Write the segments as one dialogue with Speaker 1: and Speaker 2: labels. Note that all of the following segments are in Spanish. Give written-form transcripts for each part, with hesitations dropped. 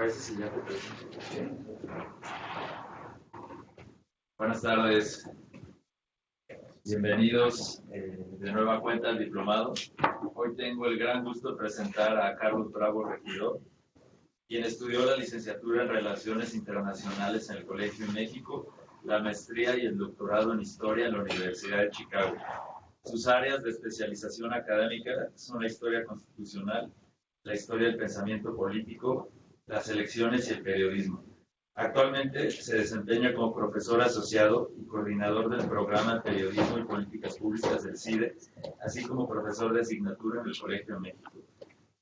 Speaker 1: parece si ya te presento? Buenas tardes. Bienvenidos de nueva cuenta al diplomado. Hoy tengo el gran gusto de presentar a Carlos Bravo Regidor, quien estudió la licenciatura en Relaciones Internacionales en el Colegio de México, la maestría y el doctorado en Historia en la Universidad de Chicago. Sus áreas de especialización académica son la historia constitucional, la historia del pensamiento político, las elecciones y el periodismo. Actualmente se desempeña como profesor asociado y coordinador del programa de Periodismo y Políticas Públicas del CIDE, así como profesor de asignatura en el Colegio de México.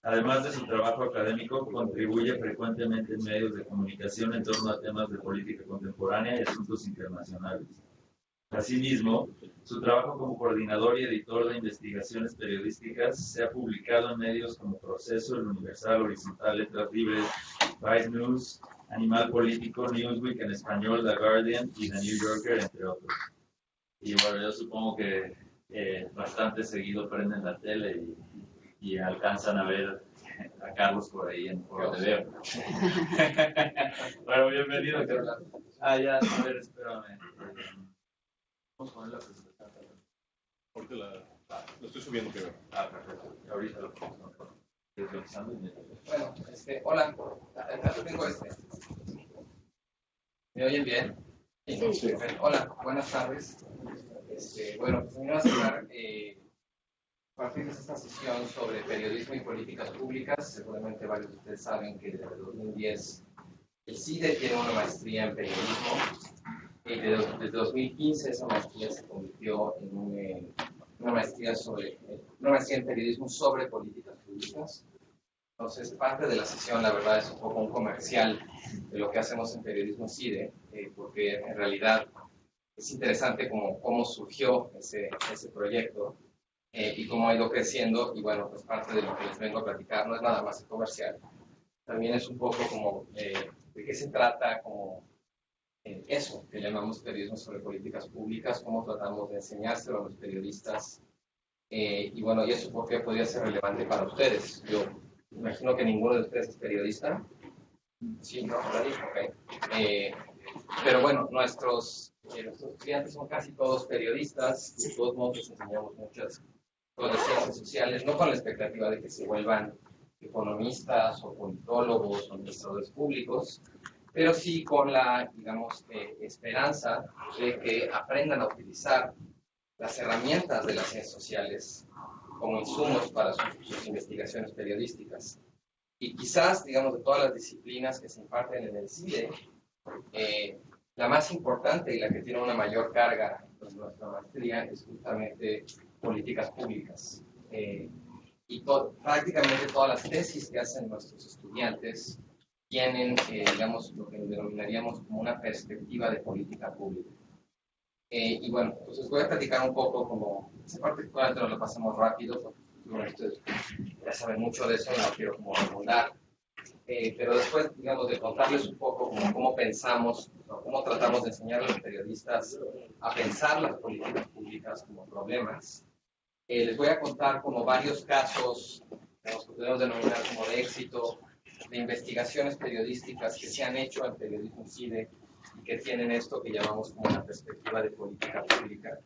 Speaker 1: Además de su trabajo académico, contribuye frecuentemente en medios de comunicación en torno a temas de política contemporánea y asuntos internacionales. Asimismo, su trabajo como coordinador y editor de investigaciones periodísticas se ha publicado en medios como Proceso, El Universal, Horizontal, Letras Libres, Vice News, Animal Político, Newsweek en español, The Guardian y The New Yorker, entre otros. Y bueno, yo supongo que bastante seguido prenden la tele y alcanzan a ver a Carlos por ahí por donde veo. Bueno, bienvenido, Carlos. Ya, a ver, espérame. Vamos a poner la presentación.
Speaker 2: Porque lo estoy subiendo primero.
Speaker 1: Perfecto. Ahorita lo pongo.
Speaker 3: Bueno, hola, acá tengo ¿Me oyen bien? Sí. Hola, buenas tardes. Bueno, pues venimos a hablar a partir de esta sesión sobre periodismo y políticas públicas. Seguramente varios de ustedes saben que desde 2010 el CIDE tiene una maestría en periodismo. Desde 2015 esa maestría se convirtió en una maestría en periodismo sobre políticas públicas. Entonces, parte de la sesión, la verdad, es un poco un comercial de lo que hacemos en periodismo CIDE, porque en realidad es interesante cómo surgió ese proyecto y cómo ha ido creciendo. Y bueno, pues parte de lo que les vengo a platicar no es nada más el comercial. También es un poco como de qué se trata, como eso que llamamos periodismo sobre políticas públicas, cómo tratamos de enseñárselo a los periodistas. Y bueno, y eso por qué podría ser relevante para ustedes. Yo imagino que ninguno de ustedes es periodista. Sí, no, nadie, ok. Pero bueno, nuestros estudiantes son casi todos periodistas. De todos modos, les enseñamos muchas cosas de ciencias sociales, no con la expectativa de que se vuelvan economistas o politólogos o administradores públicos, pero sí con la, digamos, esperanza de que aprendan a utilizar las herramientas de las ciencias sociales como insumos para sus investigaciones periodísticas. Y quizás, digamos, de todas las disciplinas que se imparten en el CIDE, la más importante y la que tiene una mayor carga en nuestra maestría es justamente políticas públicas. Y prácticamente todas las tesis que hacen nuestros estudiantes tienen, digamos, lo que denominaríamos como una perspectiva de política pública. Y bueno, pues les voy a platicar un poco como, esa parte probablemente nos la pasamos rápido, porque bueno, ustedes ya saben mucho de eso, no quiero como abundar. Pero después, digamos, de contarles un poco como cómo pensamos, o cómo tratamos de enseñar a los periodistas a pensar las políticas públicas como problemas, les voy a contar como varios casos, digamos, que podemos denominar como de éxito, de investigaciones periodísticas que se han hecho en periodismo CIDE y que tienen esto que llamamos como una perspectiva de política pública.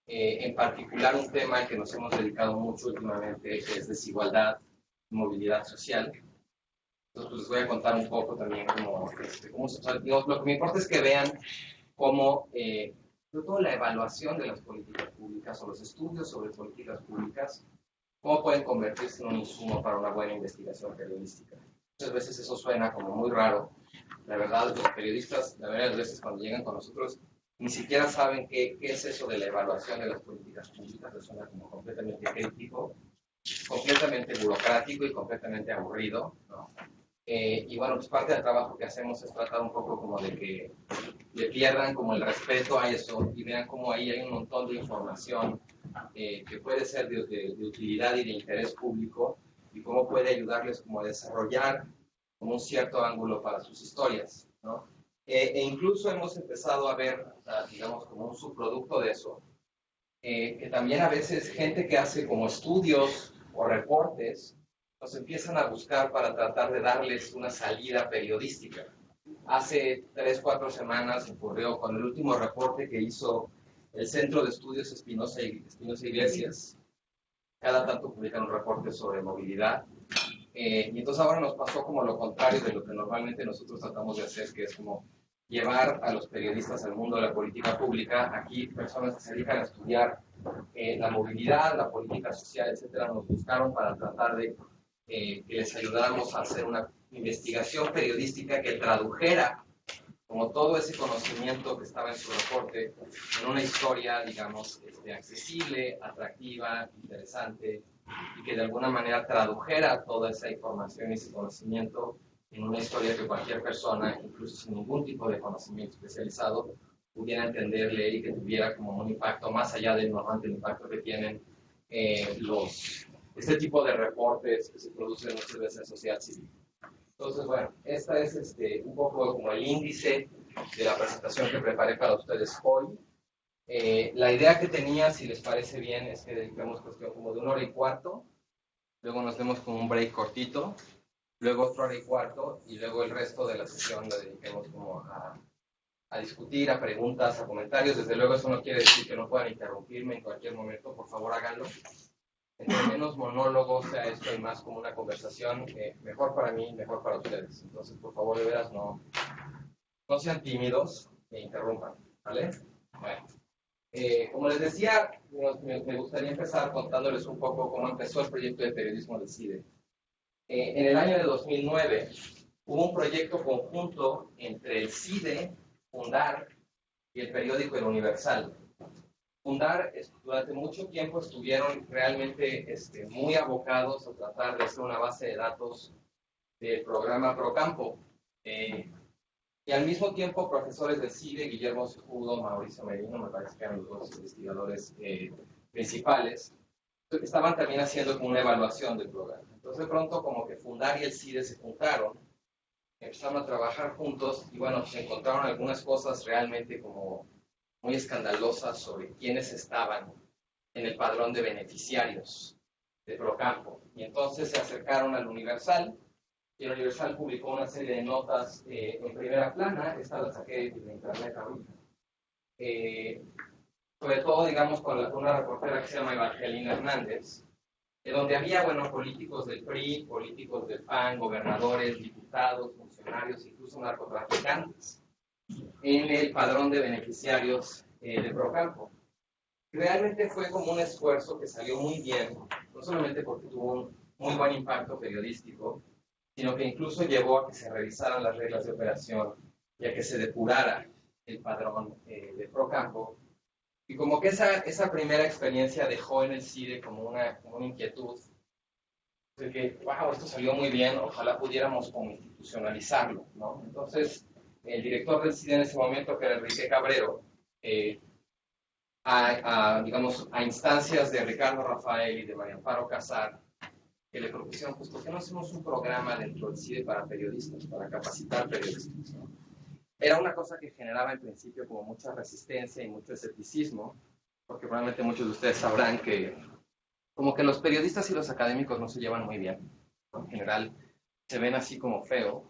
Speaker 3: En particular, un tema al que nos hemos dedicado mucho últimamente es desigualdad y movilidad social. Entonces, pues, les voy a contar un poco también cómo digamos, lo que me importa es que vean cómo, sobre todo la evaluación de las políticas públicas o los estudios sobre políticas públicas, cómo pueden convertirse en un insumo para una buena investigación periodística. Muchas veces eso suena como muy raro. La verdad, los periodistas, la mayoría de las veces cuando llegan con nosotros, ni siquiera saben qué es eso de la evaluación de las políticas públicas. Les suena como completamente crítico, completamente burocrático y completamente aburrido, ¿no? Y bueno, pues parte del trabajo que hacemos es tratar un poco como de que le pierdan como el respeto a eso y vean cómo ahí hay un montón de información que puede ser de utilidad y de interés público y cómo puede ayudarles como a desarrollar como un cierto ángulo para sus historias, ¿no? E incluso hemos empezado a ver, o sea, digamos, como un subproducto de eso, que también a veces gente que hace como estudios o reportes nos empiezan a buscar para tratar de darles una salida periodística. Hace 3-4 semanas ocurrió con el último reporte que hizo el Centro de Estudios Espinosa Iglesias. Cada tanto publican un reporte sobre movilidad. Y entonces ahora nos pasó como lo contrario de lo que normalmente nosotros tratamos de hacer, que es como llevar a los periodistas al mundo de la política pública. Aquí personas que se dedican a estudiar la movilidad, la política social, etcétera, nos buscaron para tratar de que les ayudáramos a hacer una investigación periodística que tradujera como todo ese conocimiento que estaba en su reporte en una historia, digamos, accesible, atractiva, interesante, y que de alguna manera tradujera toda esa información y ese conocimiento en una historia que cualquier persona, incluso sin ningún tipo de conocimiento especializado, pudiera entenderle y que tuviera como un impacto más allá del normal del impacto que tienen este tipo de reportes que se producen muchas veces en sociedad civil. Entonces, bueno, esta es un poco como el índice de la presentación que preparé para ustedes hoy. La idea que tenía, si les parece bien, es que dediquemos cuestión como de 1 hora y cuarto, luego nos demos como un break cortito, luego 1 hora y cuarto, y luego el resto de la sesión la dediquemos como a discutir, a preguntas, a comentarios. Desde luego eso no quiere decir que no puedan interrumpirme en cualquier momento, por favor háganlo. Entre menos monólogo sea esto y más como una conversación, mejor para mí, mejor para ustedes. Entonces, por favor, de veras, no sean tímidos e interrumpan, ¿vale? Bueno, como les decía, me gustaría empezar contándoles un poco cómo empezó el proyecto de periodismo del CIDE. En el año de 2009 hubo un proyecto conjunto entre el CIDE, Fundar y el periódico El Universal. Fundar, durante mucho tiempo estuvieron realmente muy abocados a tratar de hacer una base de datos del programa Procampo. Y al mismo tiempo, profesores del CIDE, Guillermo Cejudo, Mauricio Merino, me parece que eran los dos investigadores principales, estaban también haciendo como una evaluación del programa. Entonces, de pronto, como que Fundar y el CIDE se juntaron, empezaron a trabajar juntos y, bueno, se encontraron algunas cosas realmente como muy escandalosas sobre quiénes estaban en el padrón de beneficiarios de Procampo. Y entonces se acercaron al Universal, y el Universal publicó una serie de notas en primera plana. Esta la saqué de internet ahorita. Sobre todo, digamos, con una reportera que se llama Evangelina Hernández, donde había, bueno, políticos del PRI, políticos del PAN, gobernadores, diputados, funcionarios, incluso narcotraficantes, en el padrón de beneficiarios de Procampo. Realmente fue como un esfuerzo que salió muy bien, no solamente porque tuvo un muy buen impacto periodístico, sino que incluso llevó a que se revisaran las reglas de operación y a que se depurara el padrón de Procampo. Y como que esa primera experiencia dejó en el CIDE como una inquietud de que, wow, esto salió muy bien, ojalá pudiéramos como institucionalizarlo, ¿no? Entonces, el director del CIDE en ese momento, que era Enrique Cabrero, digamos, a instancias de Ricardo Rafael y de María Amparo Casar, que le propusieron, pues, ¿por qué no hacemos un programa dentro del CIDE para periodistas, para capacitar periodistas, ¿no? Era una cosa que generaba en principio como mucha resistencia y mucho escepticismo, porque probablemente muchos de ustedes sabrán que como que los periodistas y los académicos no se llevan muy bien, ¿no? En general se ven así como feo.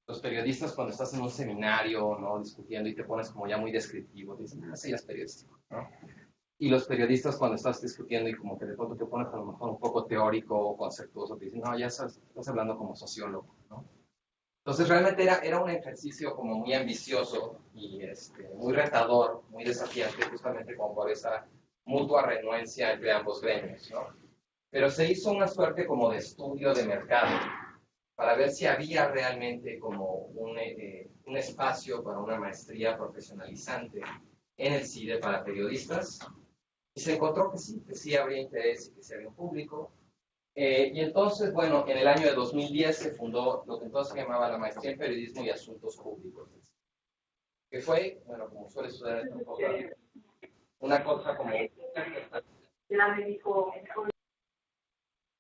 Speaker 3: Los periodistas, cuando estás en un seminario, ¿no?, discutiendo y te pones como ya muy descriptivo, te dicen, sí, ya es periodístico, ¿no? Y los periodistas, cuando estás discutiendo y como que de pronto te pones a lo mejor un poco teórico o conceptuoso, te dicen, no, ya estás hablando como sociólogo, ¿no? Entonces realmente era un ejercicio como muy ambicioso y muy retador, muy desafiante, justamente como por esa mutua renuencia entre ambos gremios, ¿no? Pero se hizo una suerte como de estudio de mercado para ver si había realmente como un espacio para una maestría profesionalizante en el CIDE para periodistas, y se encontró que sí habría interés y que sí había un público. Y entonces, bueno, en el año de 2010 se fundó lo que entonces se llamaba la Maestría en Periodismo y Asuntos Públicos, que fue, bueno, como suele suceder en un poco, una cosa como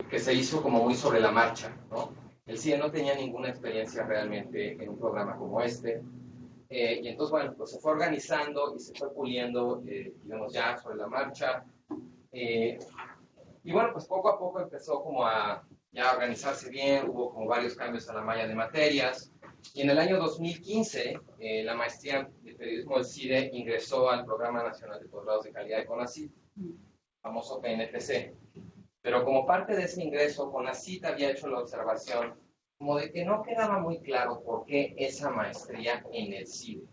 Speaker 3: que se hizo como muy sobre la marcha, ¿no? El CIDE no tenía ninguna experiencia realmente en un programa como este, y entonces, bueno, pues se fue organizando y se fue puliendo, digamos, ya sobre la marcha. Y bueno, pues poco a poco empezó como a ya organizarse bien, hubo como varios cambios a la malla de materias. Y en el año 2015, la maestría de periodismo del CIDE ingresó al Programa Nacional de Posgrados de Calidad de CONACYT, famoso PNPC. Pero como parte de ese ingreso, CONACYT había hecho la observación como de que no quedaba muy claro por qué esa maestría en el CIDE.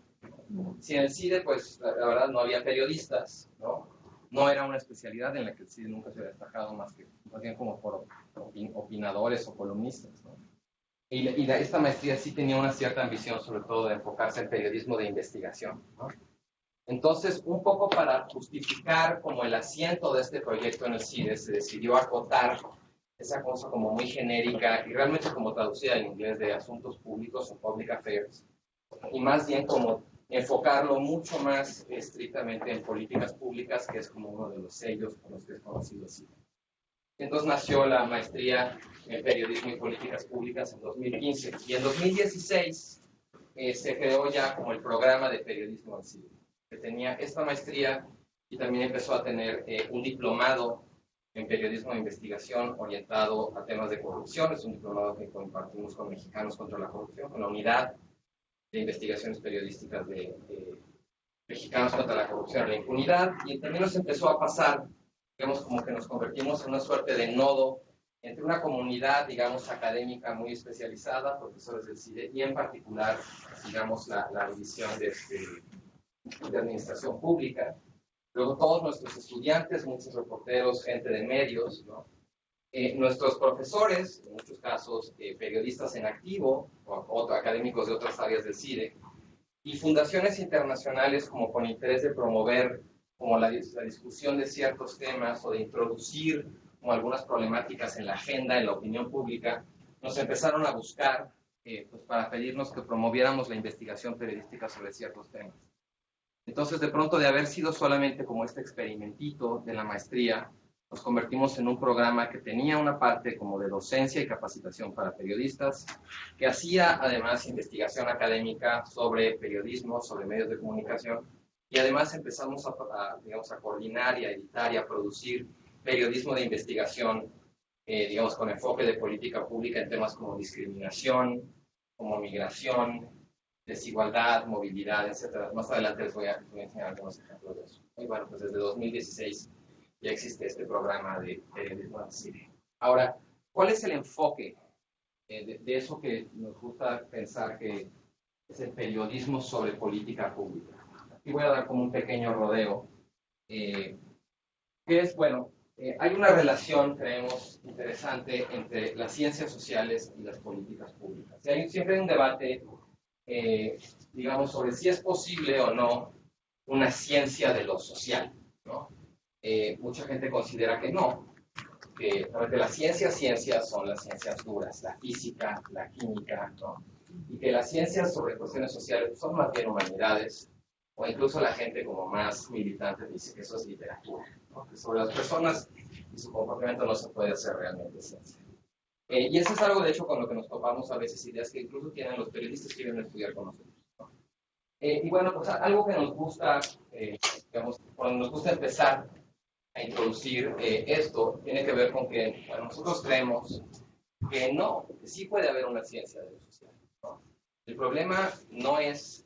Speaker 3: Si en el CIDE, pues la verdad no había periodistas, ¿no? No era una especialidad en la que el CIDE nunca se había destacado más bien como por opinadores o columnistas, ¿no? Y esta maestría sí tenía una cierta ambición, sobre todo de enfocarse en periodismo de investigación, ¿no? Entonces, un poco para justificar como el asiento de este proyecto en el CIDE, se decidió acotar esa cosa como muy genérica y realmente como traducida en inglés de asuntos públicos o public affairs, y más bien como enfocarlo mucho más estrictamente en políticas públicas, que es como uno de los sellos por los que es conocido el CIDE. Entonces nació la maestría en periodismo y políticas públicas en 2015, y en 2016 se creó ya como el programa de periodismo del CIDE, que tenía esta maestría y también empezó a tener un diplomado en periodismo de investigación orientado a temas de corrupción. Es un diplomado que compartimos con Mexicanos contra la Corrupción, con la unidad de investigaciones periodísticas de Mexicanos contra la Corrupción y la Impunidad, y también nos empezó a pasar, digamos, como que nos convertimos en una suerte de nodo entre una comunidad, digamos, académica muy especializada, profesores del CIDE, y en particular, digamos, la división de administración pública. Luego todos nuestros estudiantes, muchos reporteros, gente de medios, ¿no? Nuestros profesores, en muchos casos periodistas en activo, o académicos de otras áreas del CIDE, y fundaciones internacionales como con interés de promover como la discusión de ciertos temas o de introducir como algunas problemáticas en la agenda, en la opinión pública, nos empezaron a buscar pues para pedirnos que promoviéramos la investigación periodística sobre ciertos temas. Entonces, de pronto, de haber sido solamente como este experimentito de la maestría, nos convertimos en un programa que tenía una parte como de docencia y capacitación para periodistas, que hacía además investigación académica sobre periodismo, sobre medios de comunicación, y además empezamos digamos, a coordinar y a editar y a producir periodismo de investigación, digamos, con enfoque de política pública en temas como discriminación, como migración, desigualdad, movilidad, etc. Más adelante les voy a enseñar algunos ejemplos de eso. Y bueno, pues desde 2016 ya existe este programa de periodismo del CIDE. Ahora, ¿cuál es el enfoque de eso que nos gusta pensar que es el periodismo sobre política pública? Aquí voy a dar como un pequeño rodeo, que es, bueno, hay una relación, creemos, interesante entre las ciencias sociales y las políticas públicas. Siempre hay un debate, digamos, sobre si es posible o no una ciencia de lo social, ¿no? Mucha gente considera que no, que las ciencias son las ciencias duras, la física, la química, ¿no? Y que las ciencias sobre cuestiones sociales son más bien humanidades, o incluso la gente como más militante dice que eso es literatura, ¿no? Que sobre las personas y su comportamiento no se puede hacer realmente ciencia. Y eso es algo, de hecho, con lo que nos topamos a veces, ideas que incluso tienen los periodistas que vienen a estudiar con nosotros, ¿no? Y bueno, pues algo que nos gusta, digamos, cuando nos gusta empezar a introducir esto, tiene que ver con que, bueno, nosotros creemos que no, que sí puede haber una ciencia de lo social, ¿no? El problema no es,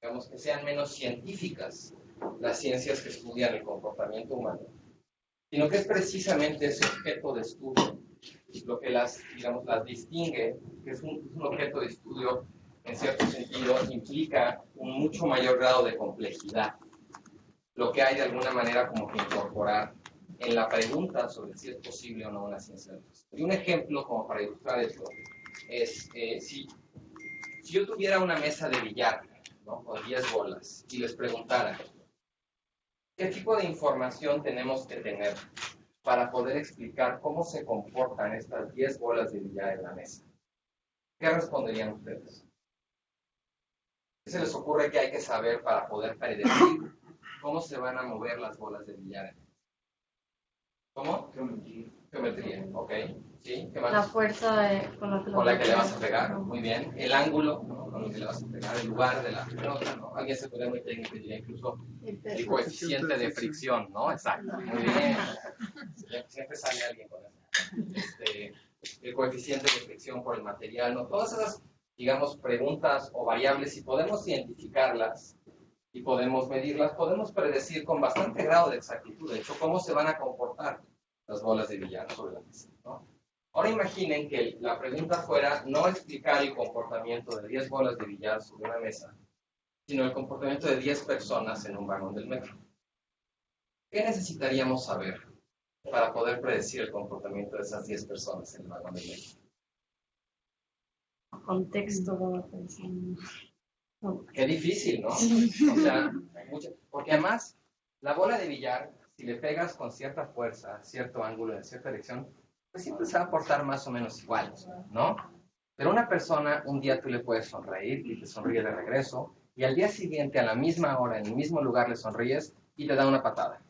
Speaker 3: digamos, que sean menos científicas las ciencias que estudian el comportamiento humano, sino que es precisamente ese objeto de estudio lo que las distingue, que es un objeto de estudio, en cierto sentido, implica un mucho mayor grado de complejidad, lo que hay de alguna manera como que incorporar en la pregunta sobre si es posible o no una ciencia de lo social. Y un ejemplo como para ilustrar esto es, si yo tuviera una mesa de billar, ¿no?, con 10 bolas, y les preguntara, ¿qué tipo de información tenemos que tener para poder explicar cómo se comportan estas 10 bolas de billar en la mesa? ¿Qué responderían ustedes? ¿Qué se les ocurre que hay que saber para poder predecir cómo se van a mover las bolas de billar? ¿Cómo? Geometría, ok. ¿Sí? ¿Qué más?
Speaker 4: La fuerza
Speaker 3: con la que le vas a pegar, muy bien. El ángulo, ¿no?, con el que le vas a pegar, el lugar de la pelota, ¿no? Alguien se puede muy técnico y diría incluso el coeficiente de fricción, ¿no? Exacto, muy bien. siempre sale alguien con eso. El coeficiente de fricción por el material, ¿no? Todas esas, digamos, preguntas o variables, si podemos identificarlas y podemos medirlas, podemos predecir con bastante grado de exactitud, de hecho, cómo se van a comportar las bolas de billar sobre la mesa, ¿no? Ahora imaginen que la pregunta fuera no explicar el comportamiento de 10 bolas de billar sobre una mesa, sino el comportamiento de 10 personas en un vagón del metro. ¿Qué necesitaríamos saber para poder predecir el comportamiento de esas 10 personas en el vagón del metro?
Speaker 4: Contexto,
Speaker 3: Qué difícil, ¿no? O sea, porque además, la bola de billar, si le pegas con cierta fuerza, cierto ángulo, en cierta dirección, pues siempre se va a portar más o menos igual, ¿no? Pero una persona, un día tú le puedes sonreír y te sonríe de regreso, y al día siguiente, a la misma hora, en el mismo lugar, le sonríes y te da una patada,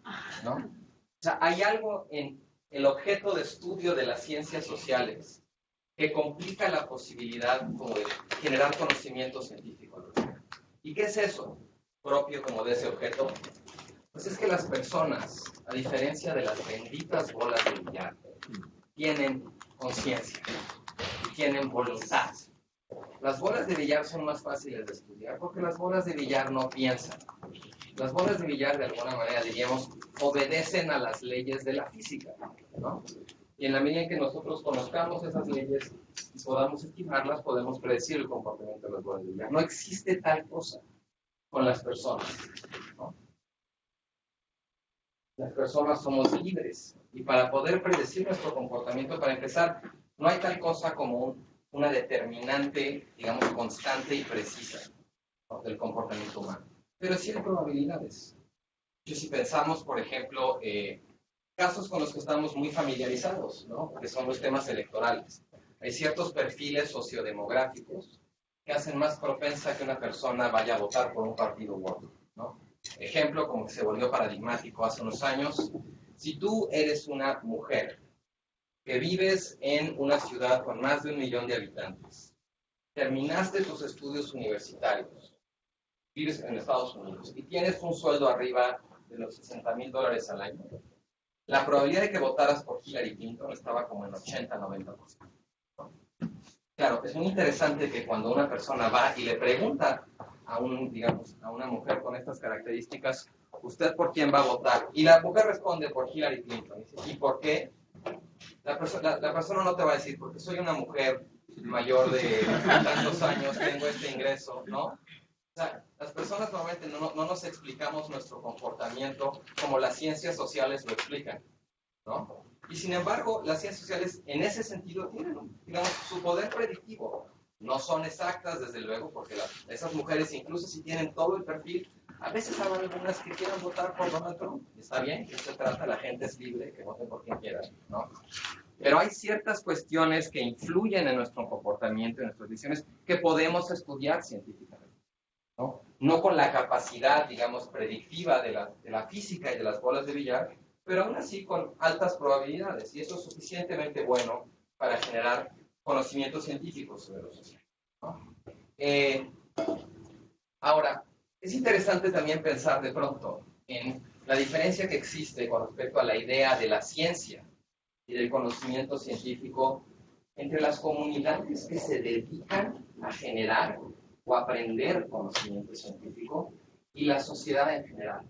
Speaker 3: ¿no? O sea, hay algo en el objeto de estudio de las ciencias sociales que complica la posibilidad como de generar conocimiento científico. ¿Y qué es eso propio como de ese objeto? Pues es que las personas, a diferencia de las benditas bolas de billar, tienen conciencia y tienen voluntad. Las bolas de billar son más fáciles de estudiar porque las bolas de billar no piensan. Las bolas de billar, de alguna manera, diríamos, obedecen a las leyes de la física, ¿no? Y en la medida en que nosotros conozcamos esas leyes y podamos estimarlas, podemos predecir el comportamiento de las bolas de billar. No existe tal cosa con las personas, ¿no? Las personas somos libres y para poder predecir nuestro comportamiento, para empezar, no hay tal cosa como una determinante, digamos, constante y precisa, ¿no?, del comportamiento humano. Pero sí hay probabilidades. Si pensamos, por ejemplo, casos con los que estamos muy familiarizados, ¿no?, que son los temas electorales. Hay ciertos perfiles sociodemográficos que hacen más propensa que una persona vaya a votar por un partido u otro, ¿no? Ejemplo, como que se volvió paradigmático hace unos años, si tú eres una mujer que vives en una ciudad con más de 1 millón de habitantes, terminaste tus estudios universitarios, vives en Estados Unidos y tienes un sueldo arriba de los $60,000 al año, la probabilidad de que votaras por Hillary Clinton estaba como en 80-90%. Claro, es muy interesante que cuando una persona va y le pregunta a una mujer con estas características, ¿usted por quién va a votar? Y la mujer responde por Hillary Clinton. ¿Y por qué? La persona no te va a decir, porque soy una mujer mayor de tantos años, tengo este ingreso, ¿no? O sea, las personas normalmente no nos explicamos nuestro comportamiento como las ciencias sociales lo explican, ¿no? Y sin embargo, las ciencias sociales en ese sentido tienen, digamos, su poder predictivo. No son exactas, desde luego, porque esas mujeres, incluso si tienen todo el perfil, a veces hay algunas que quieran votar por Donald Trump. Está bien, que se trata, la gente es libre, que voten por quien quiera, ¿no? Pero hay ciertas cuestiones que influyen en nuestro comportamiento, en nuestras decisiones, que podemos estudiar científicamente, ¿no? No con la capacidad, digamos, predictiva de la física y de las bolas de billar, pero aún así con altas probabilidades, y eso es suficientemente bueno para generar conocimientos científicos sobre lo social, ¿no? Ahora, es interesante también pensar de pronto en la diferencia que existe con respecto a la idea de la ciencia y del conocimiento científico entre las comunidades que se dedican a generar o aprender conocimiento científico y la sociedad en general.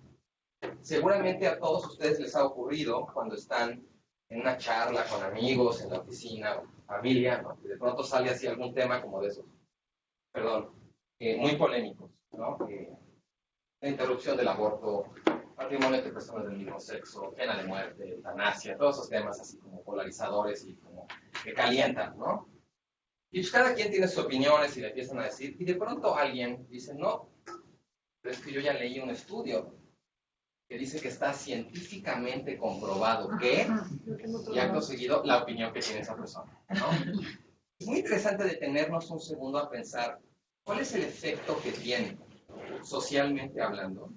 Speaker 3: Seguramente a todos ustedes les ha ocurrido cuando están en una charla con amigos, en la oficina, familia, ¿no?, que de pronto sale así algún tema como de esos, muy polémicos, ¿no? La interrupción del aborto, matrimonio entre personas del mismo sexo, pena de muerte, eutanasia, todos esos temas así como polarizadores y como que calientan, ¿no? Y pues cada quien tiene sus opiniones y le empiezan a decir, y de pronto alguien dice, no, pero es que yo ya leí un estudio que dice que está científicamente comprobado que, y acto seguido, la opinión que tiene esa persona, ¿no? Es muy interesante detenernos un segundo a pensar cuál es el efecto que tiene, socialmente hablando,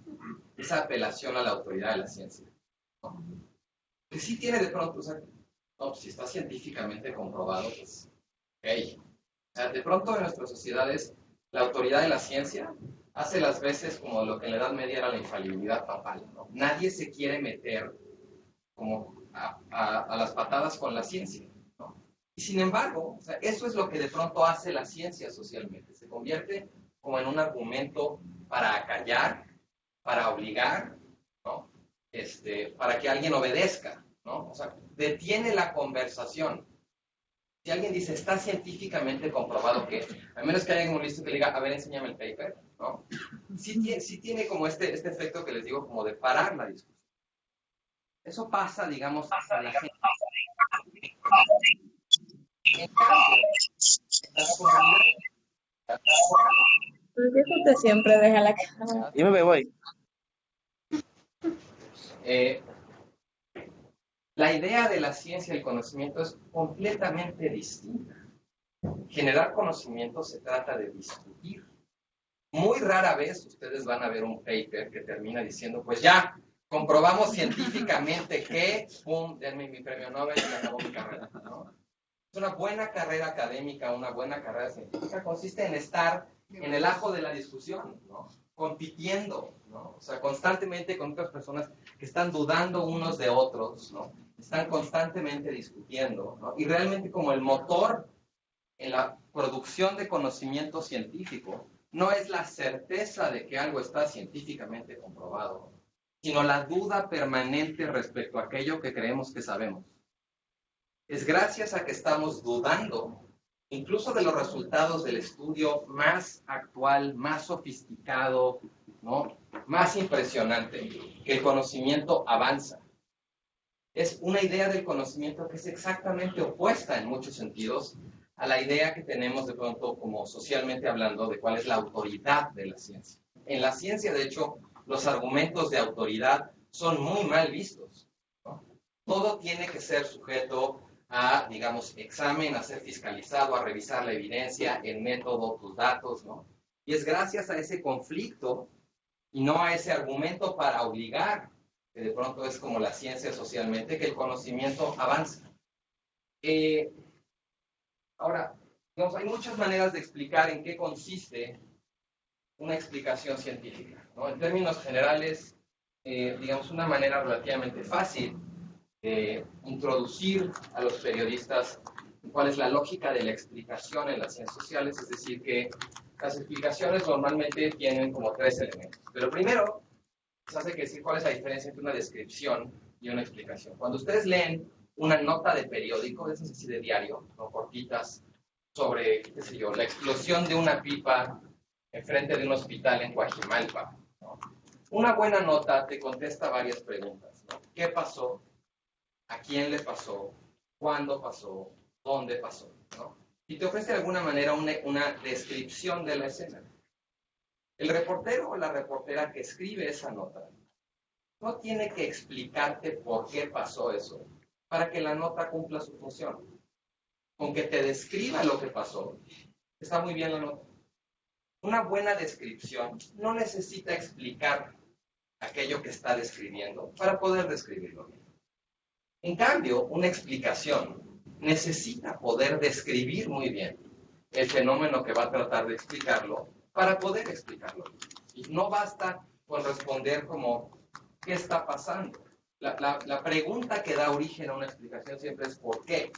Speaker 3: esa apelación a la autoridad de la ciencia, ¿no? Que sí tiene de pronto, o sea, no, si está científicamente comprobado, pues, ok. O sea, de pronto en nuestras sociedades, la autoridad de la ciencia hace las veces como lo que en la Edad Media era la infalibilidad papal, ¿no? Nadie se quiere meter como a las patadas con la ciencia, ¿no? Y sin embargo, o sea, eso es lo que de pronto hace la ciencia socialmente. Se convierte como en un argumento para acallar, para obligar, ¿no? Para que alguien obedezca, ¿no? O sea, detiene la conversación. Si alguien dice, está científicamente comprobado que, a menos que haya un listo que le diga, a ver, enséñame el paper, ¿no? Sí tiene como este efecto que les digo, como de parar la discusión. Eso pasa, digamos, a la gente. En cambio, en las comunidades,
Speaker 4: ¿Por qué usted siempre deja la cámara?
Speaker 5: Yo me voy.
Speaker 3: la idea de la ciencia y el conocimiento es completamente distinta. Generar conocimiento se trata de discutir. Muy rara vez ustedes van a ver un paper que termina diciendo, pues ya, comprobamos científicamente que, pum, denme mi premio Nobel y acabó mi carrera, ¿no? Una buena carrera académica, una buena carrera científica consiste en estar en el ajo de la discusión, ¿no? Compitiendo, ¿no? O sea, constantemente con otras personas que están dudando unos de otros, ¿no? Están constantemente discutiendo, ¿no? Y realmente como el motor en la producción de conocimiento científico no es la certeza de que algo está científicamente comprobado, sino la duda permanente respecto a aquello que creemos que sabemos. Es gracias a que estamos dudando, incluso de los resultados del estudio más actual, más sofisticado, ¿no? Más impresionante, que el conocimiento avanza. Es una idea del conocimiento que es exactamente opuesta en muchos sentidos a la idea que tenemos de pronto como socialmente hablando de cuál es la autoridad de la ciencia. En la ciencia, de hecho, los argumentos de autoridad son muy mal vistos, ¿no? Todo tiene que ser sujeto a, digamos, examen, a ser fiscalizado, a revisar la evidencia, el método, tus datos, ¿no? Y es gracias a ese conflicto y no a ese argumento para obligar, que de pronto es como la ciencia socialmente, que el conocimiento avanza. Ahora, digamos, hay muchas maneras de explicar en qué consiste una explicación científica, ¿no? En términos generales, digamos, una manera relativamente fácil de introducir a los periodistas cuál es la lógica de la explicación en las ciencias sociales, es decir, que las explicaciones normalmente tienen como tres elementos. Pero primero, se hace que decir cuál es la diferencia entre una descripción y una explicación. Cuando ustedes leen una nota de periódico, de esas así de diario, no cortitas, sobre, qué sé yo, la explosión de una pipa enfrente de un hospital en Coajimalpa, ¿no? Una buena nota te contesta varias preguntas, ¿no? ¿Qué pasó? ¿A quién le pasó? ¿Cuándo pasó? ¿Dónde pasó? ¿No? Y te ofrece de alguna manera una descripción de la escena. El reportero o la reportera que escribe esa nota no tiene que explicarte por qué pasó eso para que la nota cumpla su función. Con que te describa lo que pasó, está muy bien la nota. Una buena descripción no necesita explicar aquello que está describiendo para poder describirlo bien. En cambio, una explicación necesita poder describir muy bien el fenómeno que va a tratar de explicarlo para poder explicarlo. Y no basta con responder como, ¿qué está pasando? La pregunta que da origen a una explicación siempre es ¿por qué?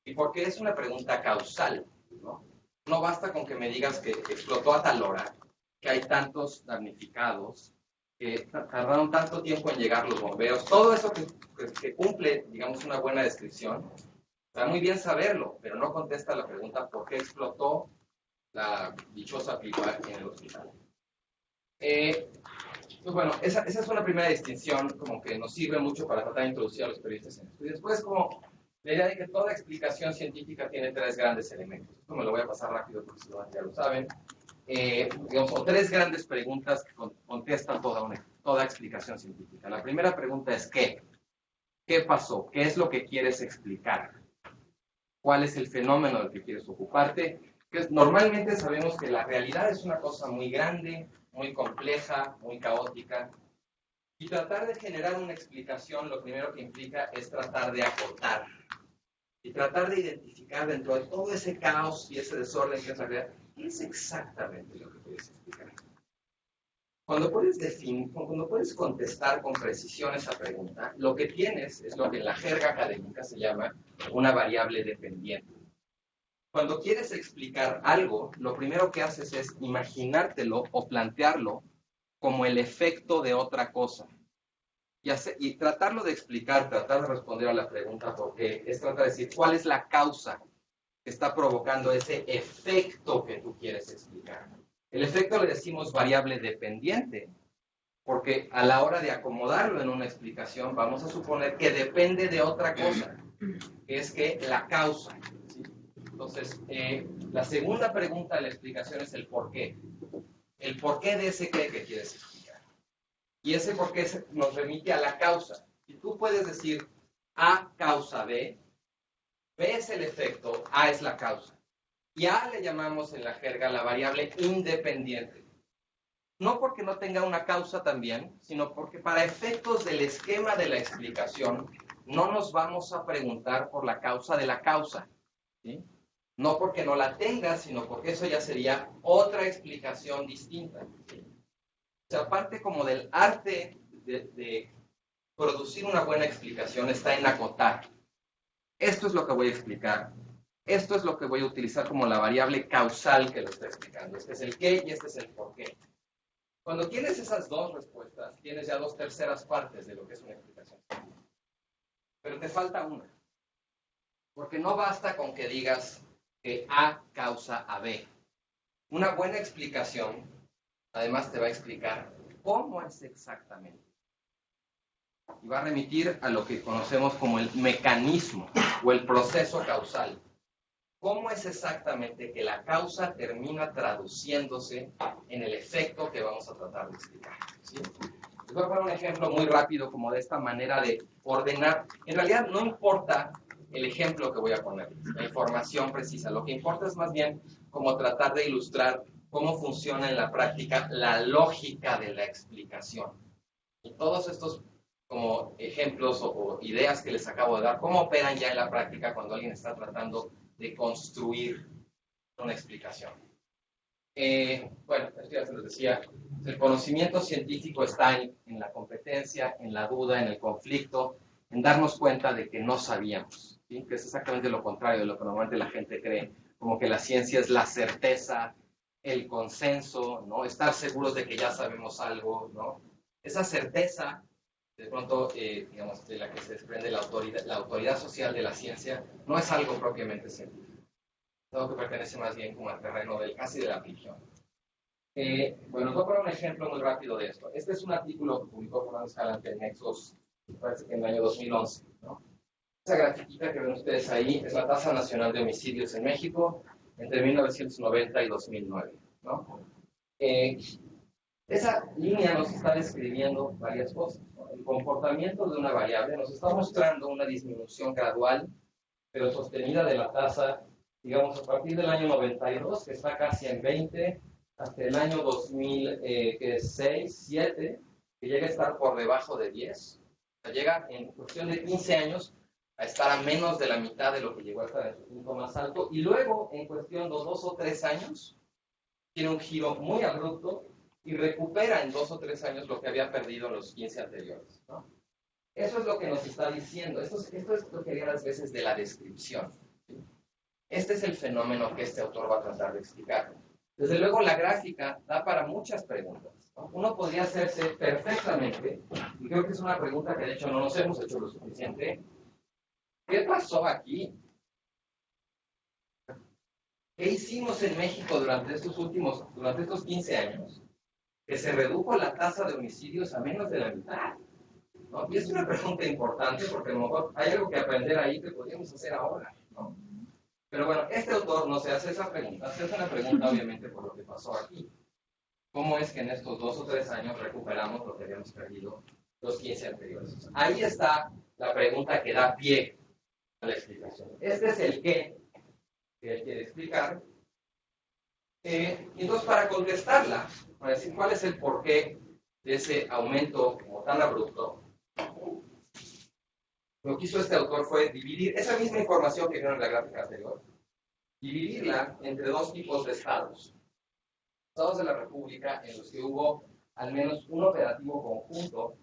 Speaker 3: Y por qué es una pregunta causal, ¿no? No basta con que me digas que explotó a tal hora, que hay tantos damnificados, que tardaron tanto tiempo en llegar los bomberos. Todo eso que cumple, digamos, una buena descripción, está muy bien saberlo, pero no contesta la pregunta ¿por qué explotó la dichosa pipa en el hospital? Pues bueno, esa es una primera distinción como que nos sirve mucho para tratar de introducir a los periodistas en esto. Y después como la idea de que toda explicación científica tiene tres grandes elementos. Esto me lo voy a pasar rápido porque si no ya lo saben. Digamos, o tres grandes preguntas que contestan toda explicación científica. La primera pregunta es ¿qué? ¿Qué pasó? ¿Qué es lo que quieres explicar? ¿Cuál es el fenómeno del que quieres ocuparte? Normalmente sabemos que la realidad es una cosa muy grande, muy compleja, muy caótica. Y tratar de generar una explicación lo primero que implica es tratar de acotar. Y tratar de identificar dentro de todo ese caos y ese desorden que es la realidad, ¿qué es exactamente lo que quieres explicar? Cuando puedes contestar con precisión esa pregunta, lo que tienes es lo que en la jerga académica se llama una variable dependiente. Cuando quieres explicar algo, lo primero que haces es imaginártelo o plantearlo como el efecto de otra cosa. Y tratarlo de explicar, tratar de responder a la pregunta por qué, es tratar de decir cuál es la causa que está provocando ese efecto que tú quieres explicar. El efecto le decimos variable dependiente, porque a la hora de acomodarlo en una explicación, vamos a suponer que depende de otra cosa, que es que la causa. ¿Sí? Entonces, la segunda pregunta de la explicación es el por qué. El por qué de ese qué que quieres explicar. Y ese por qué nos remite a la causa. Y tú puedes decir A causa B, B es el efecto, A es la causa. Y A le llamamos en la jerga la variable independiente. No porque no tenga una causa también, sino porque para efectos del esquema de la explicación no nos vamos a preguntar por la causa de la causa. ¿Sí? No porque no la tenga, sino porque eso ya sería otra explicación distinta. ¿Sí? O sea, parte como del arte de producir una buena explicación está en acotar. Esto es lo que voy a explicar. Esto es lo que voy a utilizar como la variable causal que lo está explicando. Este es el qué y este es el por qué. Cuando tienes esas dos respuestas, tienes ya 2/3 partes de lo que es una explicación. Pero te falta una. Porque no basta con que digas que A causa a B. Una buena explicación, además, te va a explicar cómo es exactamente. Y va a remitir a lo que conocemos como el mecanismo o el proceso causal. ¿Cómo es exactamente que la causa termina traduciéndose en el efecto que vamos a tratar de explicar? ¿Sí? Les voy a poner un ejemplo muy rápido como de esta manera de ordenar. En realidad no importa el ejemplo que voy a poner, la información precisa. Lo que importa es más bien como tratar de ilustrar cómo funciona en la práctica la lógica de la explicación. Y todos estos como ejemplos o ideas que les acabo de dar, cómo operan ya en la práctica cuando alguien está tratando de construir una explicación. Bueno, esto ya se les decía, el conocimiento científico está en la competencia, en la duda, en el conflicto, en darnos cuenta de que no sabíamos, ¿sí? Que es exactamente lo contrario de lo que normalmente la gente cree, como que la ciencia es la certeza, el consenso, ¿no? Estar seguros de que ya sabemos algo, ¿no? Esa certeza, de pronto, digamos, de la que se desprende la autoridad social de la ciencia, no es algo propiamente científico. Es algo que pertenece más bien como al terreno del casi de la religión. Bueno, os voy a poner un ejemplo muy rápido de esto. Este es un artículo que publicó Fernando Escalante en Nexos, parece que en el año 2011, ¿no? Esa grafiquita que ven ustedes ahí es la tasa nacional de homicidios en México entre 1990 y 2009, ¿no? Esa línea nos está describiendo varias cosas, ¿no? El comportamiento de una variable nos está mostrando una disminución gradual, pero sostenida de la tasa, digamos, a partir del año 92, que está casi en 20, hasta el año 2006, 2007, que llega a estar por debajo de 10. O sea, llega en cuestión de 15 años a estar a menos de la mitad de lo que llegó a estar en su punto más alto, y luego, en cuestión de 2 o 3 años, tiene un giro muy abrupto, y recupera en 2 o 3 años lo que había perdido en los 15 anteriores, ¿no? Eso es lo que nos está diciendo. Esto es lo que haría las veces de la descripción, ¿sí? Este es el fenómeno que este autor va a tratar de explicar. Desde luego, la gráfica da para muchas preguntas, ¿no? Uno podría hacerse perfectamente, y creo que es una pregunta que de hecho no nos hemos hecho lo suficiente. ¿Qué pasó aquí? ¿Qué hicimos en México durante estos 15 años? Que se redujo la tasa de homicidios a menos de la mitad, ¿no? Y es una pregunta importante porque a lo mejor hay algo que aprender ahí que podríamos hacer ahora, ¿no? Pero bueno, este autor no se hace esa pregunta, se hace una pregunta obviamente por lo que pasó aquí. ¿Cómo es que en estos 2 o 3 años recuperamos lo que habíamos perdido los 15 anteriores? Ahí está la pregunta que da pie a la explicación. Este es el qué que él quiere explicar. Entonces, para contestarla, para decir cuál es el porqué de ese aumento como tan abrupto, lo que hizo este autor fue dividir esa misma información que vieron en la gráfica anterior, dividirla entre 2 tipos de estados. Estados de la República en los que hubo al menos un operativo conjunto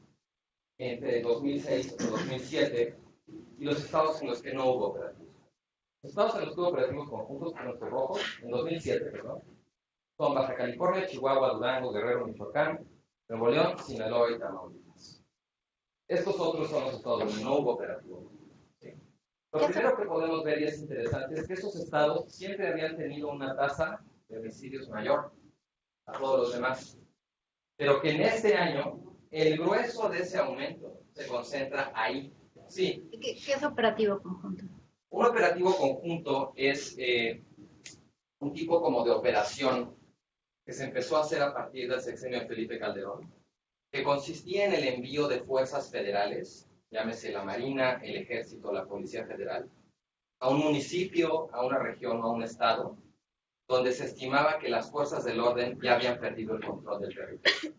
Speaker 3: entre 2006 y 2007 y los estados en los que no hubo operativos. Los estados en los que hubo operativos conjuntos, con los rojos, en 2007, perdón, son Baja California, Chihuahua, Durango, Guerrero, Michoacán, Nuevo León, Sinaloa y Tamaulipas. Estos otros son los estados donde no hubo operativo. ¿Sí? Lo primero que podemos ver, y es interesante, es que esos estados siempre habían tenido una tasa de homicidios mayor a todos los demás, pero que en este año el grueso de ese aumento se concentra ahí. Sí.
Speaker 5: ¿Qué es operativo conjunto?
Speaker 3: Un operativo conjunto es un tipo como de operación que se empezó a hacer a partir del sexenio de Felipe Calderón, que consistía en el envío de fuerzas federales, llámese la Marina, el Ejército, la Policía Federal, a un municipio, a una región o a un estado, donde se estimaba que las fuerzas del orden ya habían perdido el control del territorio,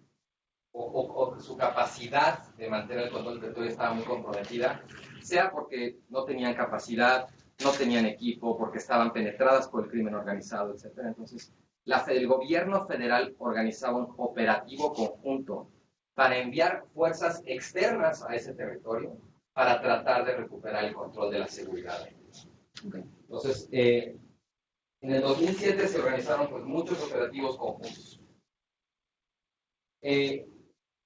Speaker 3: o que su capacidad de mantener el control del territorio estaba muy comprometida, sea porque no tenían capacidad, no tenían equipo, porque estaban penetradas por el crimen organizado, etc. Entonces, el gobierno federal organizaba un operativo conjunto para enviar fuerzas externas a ese territorio para tratar de recuperar el control de la seguridad. Okay. Entonces, en el 2007 se organizaron pues, muchos operativos conjuntos.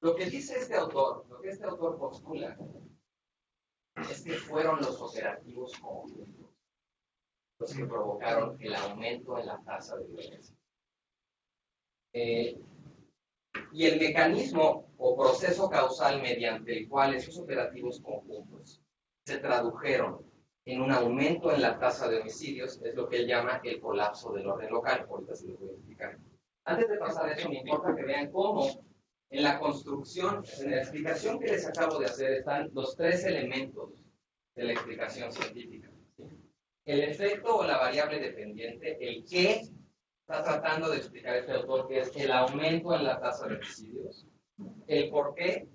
Speaker 3: Lo que dice este autor, lo que este autor postula, es que fueron los operativos conjuntos los que provocaron el aumento en la tasa de violencia. Y el mecanismo o proceso causal mediante el cual esos operativos conjuntos se tradujeron en un aumento en la tasa de homicidios es lo que él llama el colapso del orden local. Ahorita se los voy a explicar. Antes de pasar a eso, me importa que vean cómo en la construcción, en la explicación que les acabo de hacer, están los tres elementos de la explicación científica. ¿Sí? El efecto o la variable dependiente, el qué está tratando de explicar este autor, que es el aumento en la tasa de homicidios, el por qué,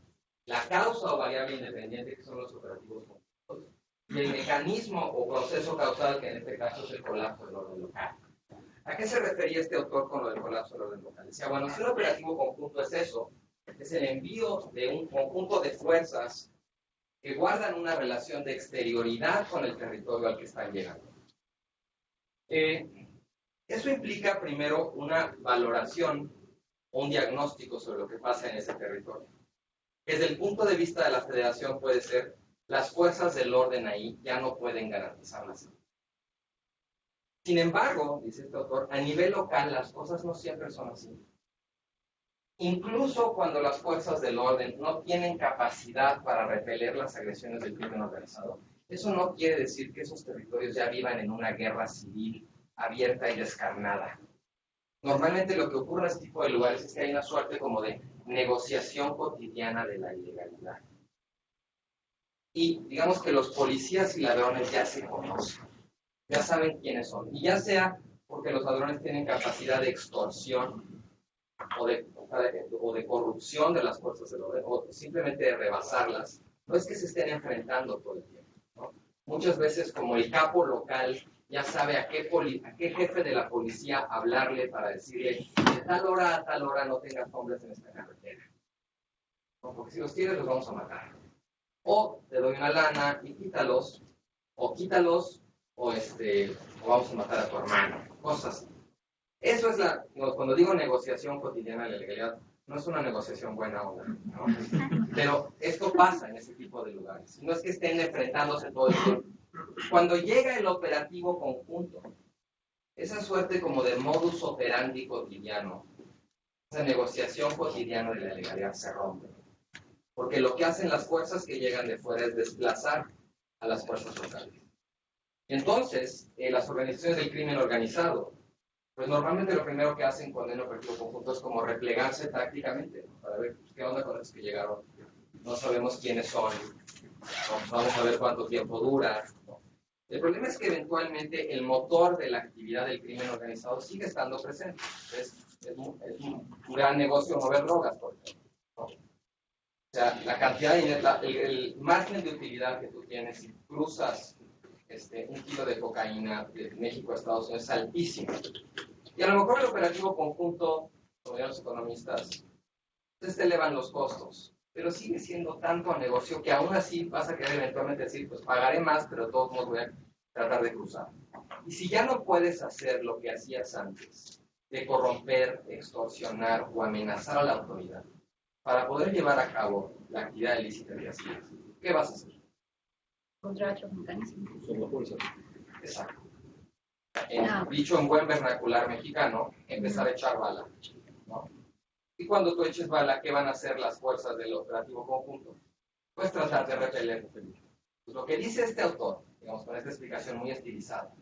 Speaker 3: la causa o variable independiente, que son los operativos conjuntos, y el mecanismo o proceso causal, que en este caso es el colapso del orden local. ¿A qué se refería este autor con lo del colapso del orden local? Decía, bueno, si un operativo conjunto es eso, es el envío de un conjunto de fuerzas que guardan una relación de exterioridad con el territorio al que están llegando. Eso implica primero una valoración o un diagnóstico sobre lo que pasa en ese territorio. Desde el punto de vista de la federación puede ser, las fuerzas del orden ahí ya no pueden garantizar la seguridad. Sin embargo, dice este autor, a nivel local las cosas no siempre son así. Incluso cuando las fuerzas del orden no tienen capacidad para repeler las agresiones del crimen organizado, eso no quiere decir que esos territorios ya vivan en una guerra civil abierta y descarnada. Normalmente lo que ocurre en este tipo de lugares es que hay una suerte como de negociación cotidiana de la ilegalidad. Y digamos que los policías y ladrones ya se conocen, ya saben quiénes son. Y ya sea porque los ladrones tienen capacidad de extorsión o de corrupción de las fuerzas del orden, o simplemente de rebasarlas, no es que se estén enfrentando todo el tiempo, ¿no? Muchas veces como el capo local ya sabe a qué jefe de la policía hablarle para decirle de tal hora a tal hora no tengas hombres en esta carretera, ¿no? Porque si los tienes los vamos a matar. O te doy una lana y quítalos, o vamos a matar a tu hermano, cosas así. Eso es cuando digo negociación cotidiana de la legalidad, no es una negociación buena onda, ¿no? Pero esto pasa en ese tipo de lugares. No es que estén enfrentándose todo el tiempo. Cuando llega el operativo conjunto, esa suerte como de modus operandi cotidiano, esa negociación cotidiana de la legalidad se rompe. Porque lo que hacen las fuerzas que llegan de fuera es desplazar a las fuerzas locales. Entonces, las organizaciones del crimen organizado, pues normalmente lo primero que hacen cuando hay un operativo conjunto es como replegarse tácticamente, ¿no? Para ver qué onda con los que llegaron. No sabemos quiénes son, vamos a ver cuánto tiempo dura, ¿no? El problema es que eventualmente el motor de la actividad del crimen organizado sigue estando presente. Es un gran negocio mover drogas, por ejemplo, ¿no? O sea, la cantidad el margen de utilidad que tú tienes si cruzas 1 kilo de cocaína de México a Estados Unidos es altísimo. Y a lo mejor el operativo conjunto, como dirán los economistas, Entonces te elevan los costos, pero sigue siendo tanto negocio que aún así vas a querer eventualmente decir, pues pagaré más, pero de todos modos voy a tratar de cruzar. Y si ya no puedes hacer lo que hacías antes, de corromper, extorsionar o amenazar a la autoridad, para poder llevar a cabo la actividad ilícita que hacías, ¿qué vas a hacer?
Speaker 5: Contra otros mecanismos.
Speaker 2: Usar la fuerza.
Speaker 3: Exacto. Dicho en buen vernacular mexicano, empezar a echar bala, ¿no? Y cuando tú eches bala, ¿qué van a hacer las fuerzas del operativo conjunto? Pues tratar de repeler. Pues lo que dice este autor, digamos, con esta explicación muy estilizada,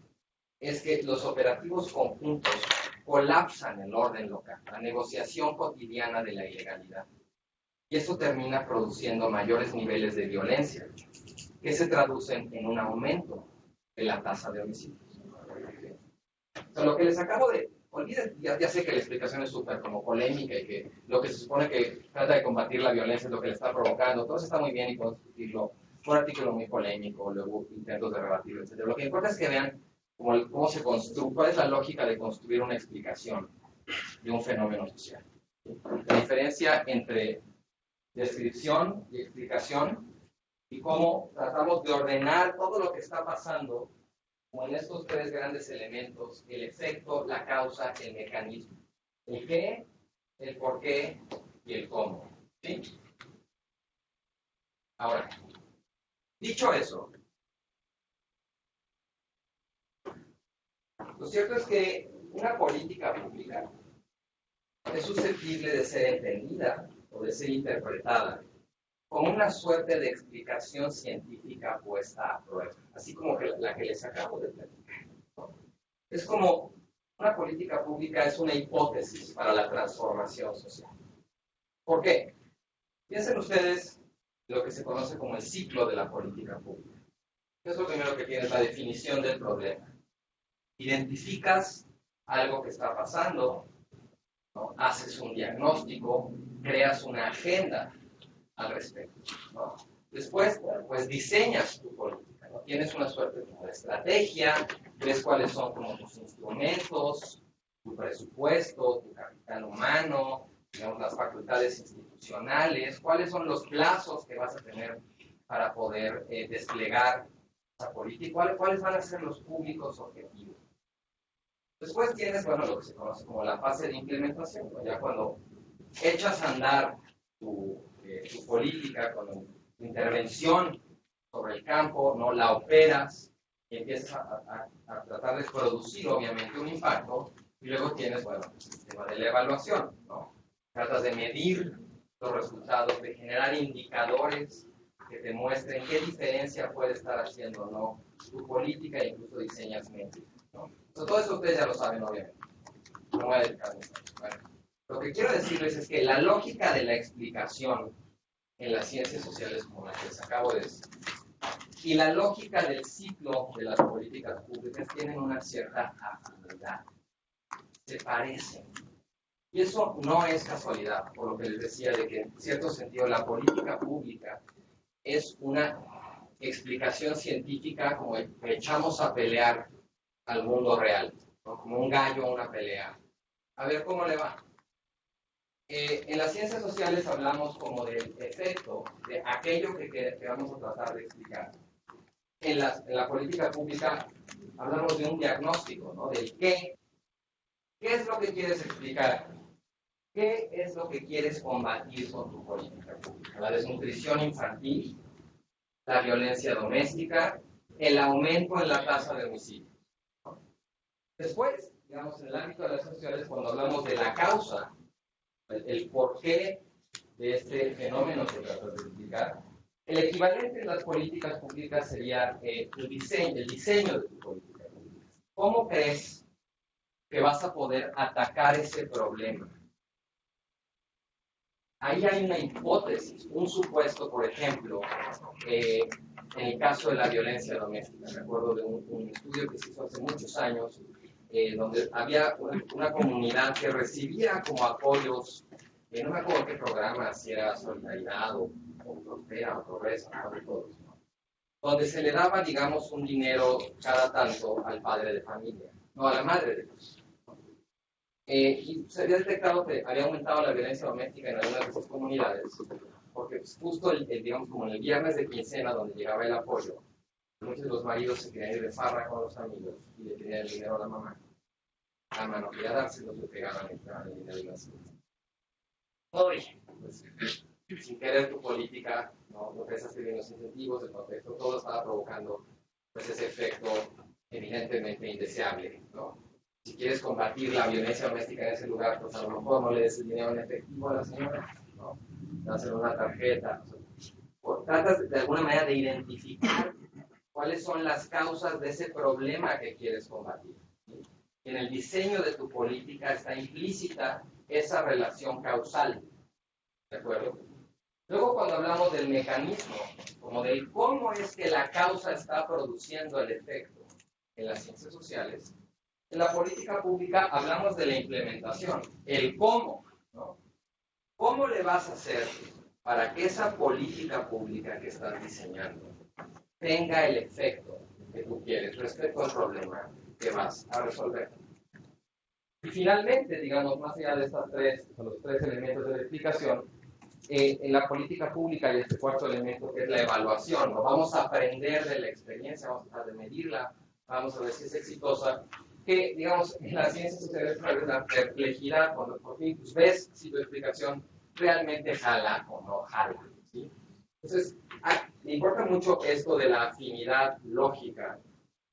Speaker 3: es que los operativos conjuntos colapsan el orden local, la negociación cotidiana de la ilegalidad. Y eso termina produciendo mayores niveles de violencia, que se traducen en un aumento de la tasa de homicidios. O sea, lo que les acabo de... Olviden, ya sé que la explicación es súper como polémica y que lo que se supone que trata de combatir la violencia es lo que le está provocando. Todo eso está muy bien y podemos discutirlo. Fue un artículo muy polémico, luego intentos de rebatirlo, etc. Lo que importa es que vean cómo se construye, cuál es la lógica de construir una explicación de un fenómeno social. La diferencia entre descripción y explicación y cómo tratamos de ordenar todo lo que está pasando como en estos tres grandes elementos: el efecto, la causa, el mecanismo. El qué, el por qué y el cómo. ¿Sí? Ahora, dicho eso, lo cierto es que una política pública es susceptible de ser entendida o de ser interpretada como una suerte de explicación científica puesta a prueba, así como la que les acabo de platicar, ¿no? Es como una política pública es una hipótesis para la transformación social. ¿Por qué? Piensen ustedes lo que se conoce como el ciclo de la política pública. ¿Qué es lo primero que tienes? La definición del problema. Identificas algo que está pasando, ¿no? Haces un diagnóstico, creas una agenda al respecto, ¿no? Después, pues diseñas tu política, ¿no? Tienes una suerte como de estrategia, ves cuáles son como tus instrumentos, tu presupuesto, tu capital humano, digamos, las facultades institucionales, cuáles son los plazos que vas a tener para poder desplegar esa política y cuáles van a ser los públicos objetivos. Después tienes, bueno, lo que se conoce como la fase de implementación, ¿no? Ya cuando echas a andar tu política, con tu intervención sobre el campo, ¿no? La operas y empiezas a tratar de producir, obviamente, un impacto, y luego tienes, bueno, el tema de la evaluación, ¿no? Tratas de medir los resultados, de generar indicadores que te muestren qué diferencia puede estar haciendo o no tu política, e incluso diseñas métricas, ¿no? Entonces, todo eso ustedes ya lo saben, obviamente. No voy a dedicarme a eso. Bueno, lo que quiero decirles es que la lógica de la explicación en las ciencias sociales, como la que les acabo de decir, y la lógica del ciclo de las políticas públicas tienen una cierta afinidad, se parecen. Y eso no es casualidad, por lo que les decía de que en cierto sentido la política pública es una explicación científica como que echamos a pelear al mundo real, ¿no? Como un gallo a una pelea. A ver cómo le va. En las ciencias sociales hablamos como del efecto, de aquello que vamos a tratar de explicar. En la política pública hablamos de un diagnóstico, ¿no? Del qué. ¿Qué es lo que quieres explicar? ¿Qué es lo que quieres combatir con tu política pública? La desnutrición infantil, la violencia doméstica, el aumento en la tasa de homicidio. Después, digamos, en el ámbito de las ciencias sociales, cuando hablamos de la causa, el porqué de este fenómeno que tratas de explicar, el equivalente en las políticas públicas sería el diseño de tu política pública. ¿Cómo crees que vas a poder atacar ese problema? Ahí hay una hipótesis, un supuesto, por ejemplo, en el caso de la violencia doméstica. Me acuerdo de un estudio que se hizo hace muchos años, donde había una comunidad que recibía como apoyos, no me acuerdo qué programa, si era Solidaridad o Prospera o Progreso, no de todos, ¿no? Donde se le daba, digamos, un dinero cada tanto al padre de familia, no a la madre de familia. Y se había detectado que había aumentado la violencia doméstica en algunas de esas comunidades, porque pues, justo, digamos, como en el viernes de quincena, donde llegaba el apoyo, muchos de los maridos se querían ir de farra con los amigos y le pedían el dinero a la mamá. La mamá no quería dárselo, le pegaban el dinero y las cosas. Oye, pues, sin querer tu política, no pensaste bien los incentivos, el contexto, todo estaba provocando pues, ese efecto evidentemente indeseable, ¿no? Si quieres combatir la violencia doméstica en ese lugar, pues a lo mejor no le des el dinero en efectivo a la señora, ¿no? Dáselo una tarjeta, o tratas de alguna manera de identificar cuáles son las causas de ese problema que quieres combatir. ¿Sí? En el diseño de tu política está implícita esa relación causal, ¿de acuerdo? Luego, cuando hablamos del mecanismo, como del cómo es que la causa está produciendo el efecto en las ciencias sociales, en la política pública hablamos de la implementación, el cómo, ¿no? ¿Cómo le vas a hacer para que esa política pública que estás diseñando tenga el efecto que tú quieres respecto al problema que vas a resolver? Y finalmente, digamos, más allá de estos los tres elementos de la explicación, en la política pública hay este cuarto elemento que es la evaluación, ¿no? Vamos a aprender de la experiencia, vamos a tratar de medirla, vamos a ver si es exitosa, que digamos en las ciencias sociales es la perplejidad, cuando por fin pues, ves si tu explicación realmente jala o no jala, ¿sí? Entonces, me importa mucho esto de la afinidad lógica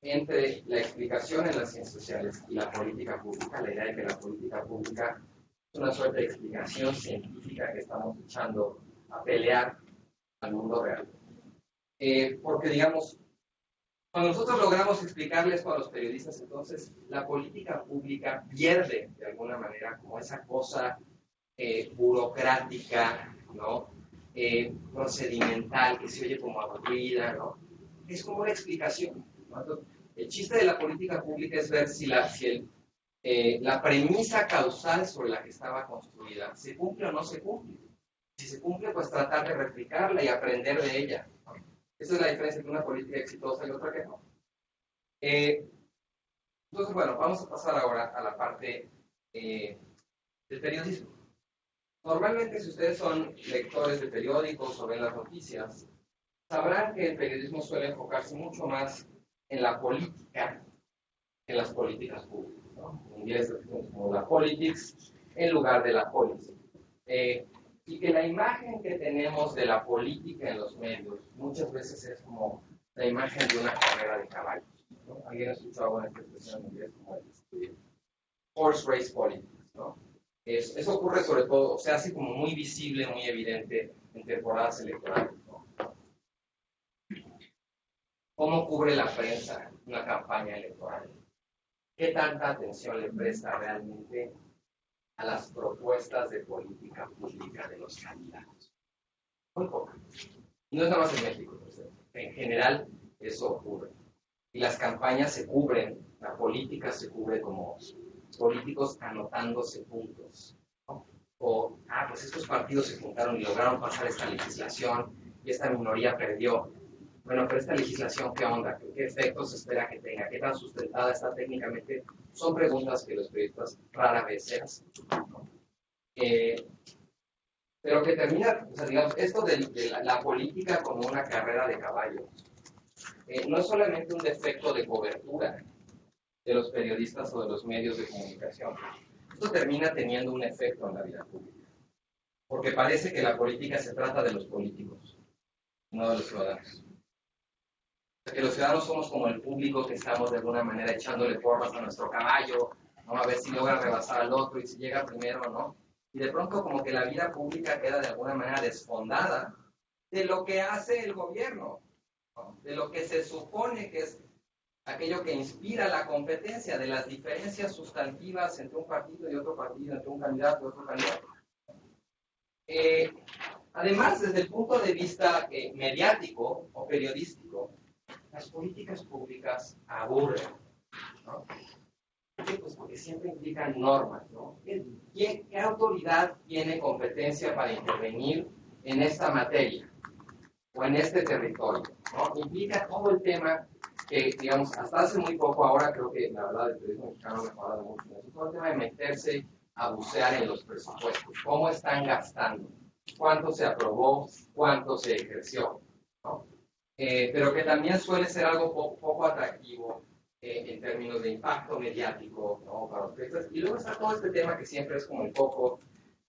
Speaker 3: entre la explicación en las ciencias sociales y la política pública, la idea de que la política pública es una suerte de explicación científica que estamos echando a pelear al mundo real. Porque, digamos, cuando nosotros logramos explicarles a los periodistas, entonces la política pública pierde de alguna manera como esa cosa burocrática, ¿no? Procedimental, que se oye como aburrida, ¿no? Es como una explicación, ¿no? Entonces, el chiste de la política pública es ver si la premisa causal sobre la que estaba construida se cumple o no se cumple. Si se cumple, pues tratar de replicarla y aprender de ella, ¿no? Esa es la diferencia entre una política exitosa y otra que no. Entonces, bueno, vamos a pasar ahora a la parte del periodismo. Normalmente, si ustedes son lectores de periódicos o ven las noticias, sabrán que el periodismo suele enfocarse mucho más en la política que en las políticas públicas, ¿no? En inglés como la politics en lugar de la policy. Y que la imagen que tenemos de la política en los medios muchas veces es como la imagen de una carrera de caballos, ¿no? ¿Alguien ha escuchado una expresión en inglés como horse race politics, ¿no? Eso ocurre sobre todo, se hace como muy visible, muy evidente en temporadas electorales, ¿no? ¿Cómo cubre la prensa una campaña electoral? ¿Qué tanta atención le presta realmente a las propuestas de política pública de los candidatos? Muy poca. Y no es nada más en México, por ejemplo. En general eso ocurre. Y las campañas se cubren, la política se cubre como políticos anotándose puntos, ¿no? O, pues estos partidos se juntaron y lograron pasar esta legislación y esta minoría perdió. Bueno, pero esta legislación, ¿qué onda? ¿Qué efectos se espera que tenga? ¿Qué tan sustentada está técnicamente? Son preguntas que los periodistas rara vez se hacen, ¿no? Pero que termina, o sea, digamos, esto de la política como una carrera de caballos, no es solamente un defecto de cobertura de los periodistas o de los medios de comunicación. Esto termina teniendo un efecto en la vida pública. Porque parece que la política se trata de los políticos, no de los ciudadanos. O sea, que los ciudadanos somos como el público que estamos de alguna manera echándole porras a nuestro caballo, ¿no? A ver si logra rebasar al otro y si llega primero o no. Y de pronto como que la vida pública queda de alguna manera desfondada de lo que hace el gobierno, ¿no? De lo que se supone que es aquello que inspira la competencia, de las diferencias sustantivas entre un partido y otro partido, entre un candidato y otro candidato. Además, desde el punto de vista mediático o periodístico, las políticas públicas aburren, ¿no? Pues porque siempre implican normas, ¿no? ¿Qué autoridad tiene competencia para intervenir en esta materia o en este territorio, ¿no? Implica todo el tema que, digamos, hasta hace muy poco, ahora creo que la verdad el periodismo mexicano ha mejorado mucho en eso, todo el tema de meterse a bucear en los presupuestos, cómo están gastando, cuánto se aprobó, cuánto se ejerció, ¿no? Pero que también suele ser algo poco atractivo en términos de impacto mediático, ¿no? Para los periodistas. Y luego está todo este tema que siempre es como el foco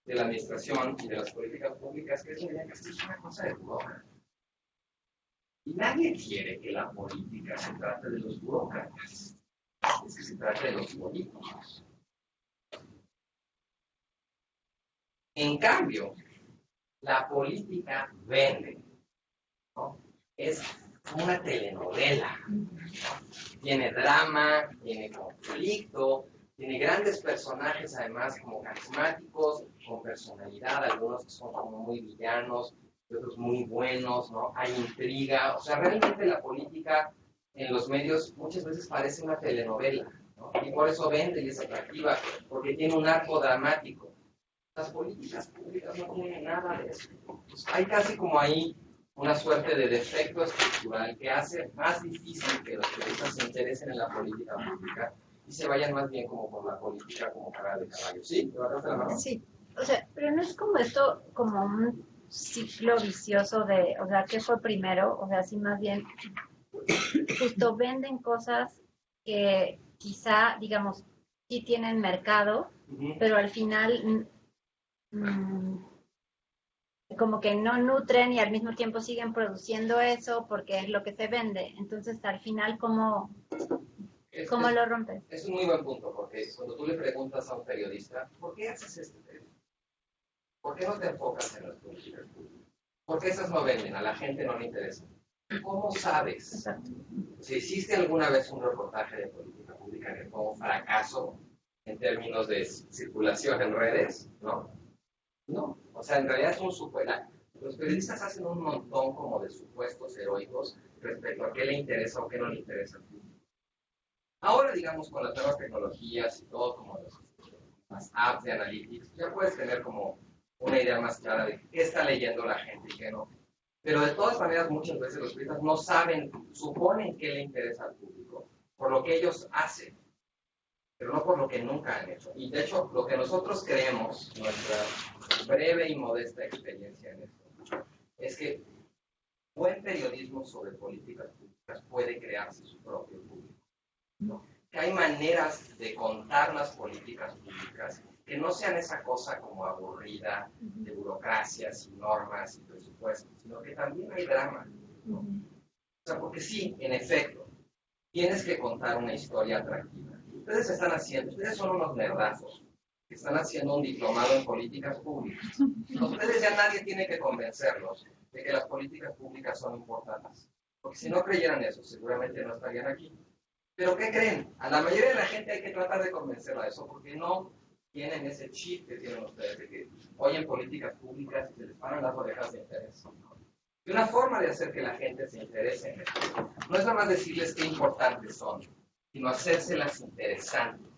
Speaker 3: de la administración y de las políticas públicas, que es una cosa de burócratas. Y nadie quiere que la política se trate de los burócratas, es que se trate de los políticos. En cambio, la política vende, ¿no? Es una telenovela, ¿no? Tiene drama, tiene conflicto, tiene grandes personajes además como carismáticos, con personalidad, algunos que son como muy villanos, y otros muy buenos, ¿no? Hay intriga, o sea, realmente la política en los medios muchas veces parece una telenovela, ¿no? Y por eso vende y es atractiva, porque tiene un arco dramático. Las políticas públicas no tienen nada de eso. Pues hay casi como ahí una suerte de defecto estructural que hace más difícil que los periodistas se interesen en la política pública y se vayan más bien como por la política como cara de caballo. ¿Sí? ¿Te agarraste la mano?
Speaker 5: Sí, o sea, pero no es como esto, como un ciclo vicioso de, o sea, ¿qué fue primero? O sea, sí, más bien, justo venden cosas que quizá, digamos, sí tienen mercado, pero al final como que no nutren y al mismo tiempo siguen produciendo eso porque es lo que se vende. Entonces, al final, ¿cómo lo rompes?
Speaker 3: Es un muy buen punto, porque cuando tú le preguntas a un periodista, ¿por qué haces este tema? ¿Por qué no te enfocas en las políticas públicas? ¿Por qué esas no venden? A la gente no le interesa. ¿Cómo sabes?
Speaker 5: Exacto.
Speaker 3: Si hiciste alguna vez un reportaje de política pública que fue un fracaso en términos de circulación en redes, ¿no? No, o sea, en realidad es un supuesto. Los periodistas hacen un montón como de supuestos heroicos respecto a qué le interesa o qué no le interesa al público. Ahora, digamos, con las nuevas tecnologías y todo, como las apps de analytics, ya puedes tener como una idea más clara de qué está leyendo la gente y qué no. Pero de todas maneras, muchas veces los periodistas no saben, suponen qué le interesa al público por lo que ellos hacen, pero no por lo que nunca han hecho. Y de hecho, lo que nosotros creemos, nuestra breve y modesta experiencia en esto, es que buen periodismo sobre políticas públicas puede crearse su propio público, ¿no? Que hay maneras de contar las políticas públicas que no sean esa cosa como aburrida de burocracias y normas y presupuestos, sino que también hay drama, ¿no? O sea, porque sí, en efecto, tienes que contar una historia atractiva. Ustedes son unos nerdazos que están haciendo un diplomado en políticas públicas. Ustedes ya nadie tiene que convencerlos de que las políticas públicas son importantes. Porque si no creyeran eso, seguramente no estarían aquí. ¿Pero qué creen? A la mayoría de la gente hay que tratar de convencerla de eso, porque no tienen ese chip que tienen ustedes de que oyen políticas públicas y se les paran las orejas de interés. Y una forma de hacer que la gente se interese en esto no es nada más decirles qué importantes son, sino hacérselas interesantes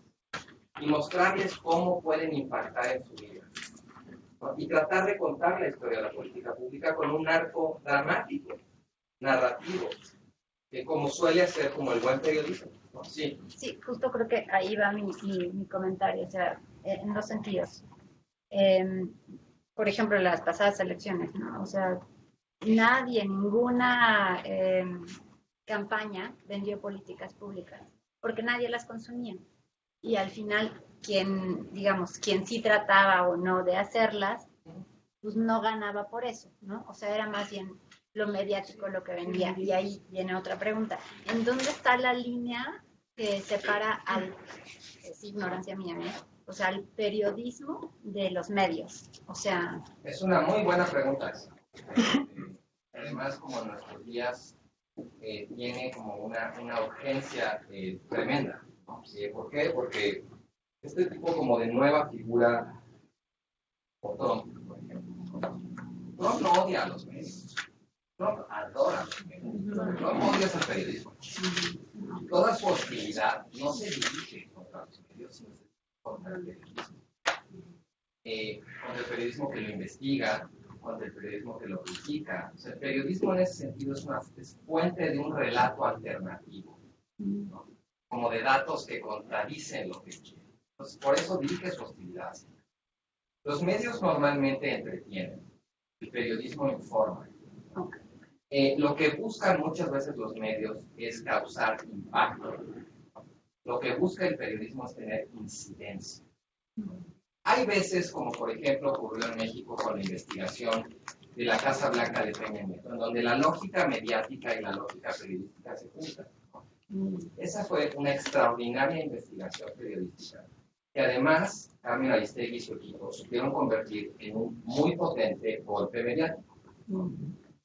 Speaker 3: y mostrarles cómo pueden impactar en su vida, ¿no? Y tratar de contar la historia de la política pública con un arco dramático, narrativo, que como suele hacer como el buen periodismo, ¿no? Sí.
Speaker 5: Sí, justo creo que ahí va mi comentario, o sea, en dos sentidos. Por ejemplo, las pasadas elecciones, ¿no? O sea, ninguna campaña vendió políticas públicas, porque nadie las consumía. Y al final, quien sí trataba o no de hacerlas, pues no ganaba por eso, ¿no? O sea, era más bien lo mediático lo que vendía. Y ahí viene otra pregunta. ¿En dónde está la línea que separa es ignorancia mía, ¿no? O sea, al periodismo de los medios? O sea...
Speaker 3: Es una muy buena pregunta esa. Además, como en nuestros días tiene como una urgencia tremenda, ¿no? ¿Por qué? Porque este tipo como de nueva figura, o Trump, por ejemplo, Trump no odia a los medios, Trump adora a los medios, Trump odia al periodismo. Toda su hostilidad no se dirige contra los medios, sino contra el periodismo. Contra el periodismo que lo investiga, contra el periodismo que lo critica. O sea, el periodismo en ese sentido es fuente de un relato alternativo. ¿no? Como de datos que contradicen lo que quieren. Entonces, por eso dije su hostilidad. Los medios normalmente entretienen, el periodismo informa. Lo que buscan muchas veces los medios es causar impacto. Lo que busca el periodismo es tener incidencia. Hay veces, como por ejemplo ocurrió en México con la investigación de la Casa Blanca de Peña Nieto, en donde la lógica mediática y la lógica periodística se juntan. Esa fue una extraordinaria investigación periodística, que además Carmen Aristegui y su equipo supieron convertir en un muy potente golpe mediático.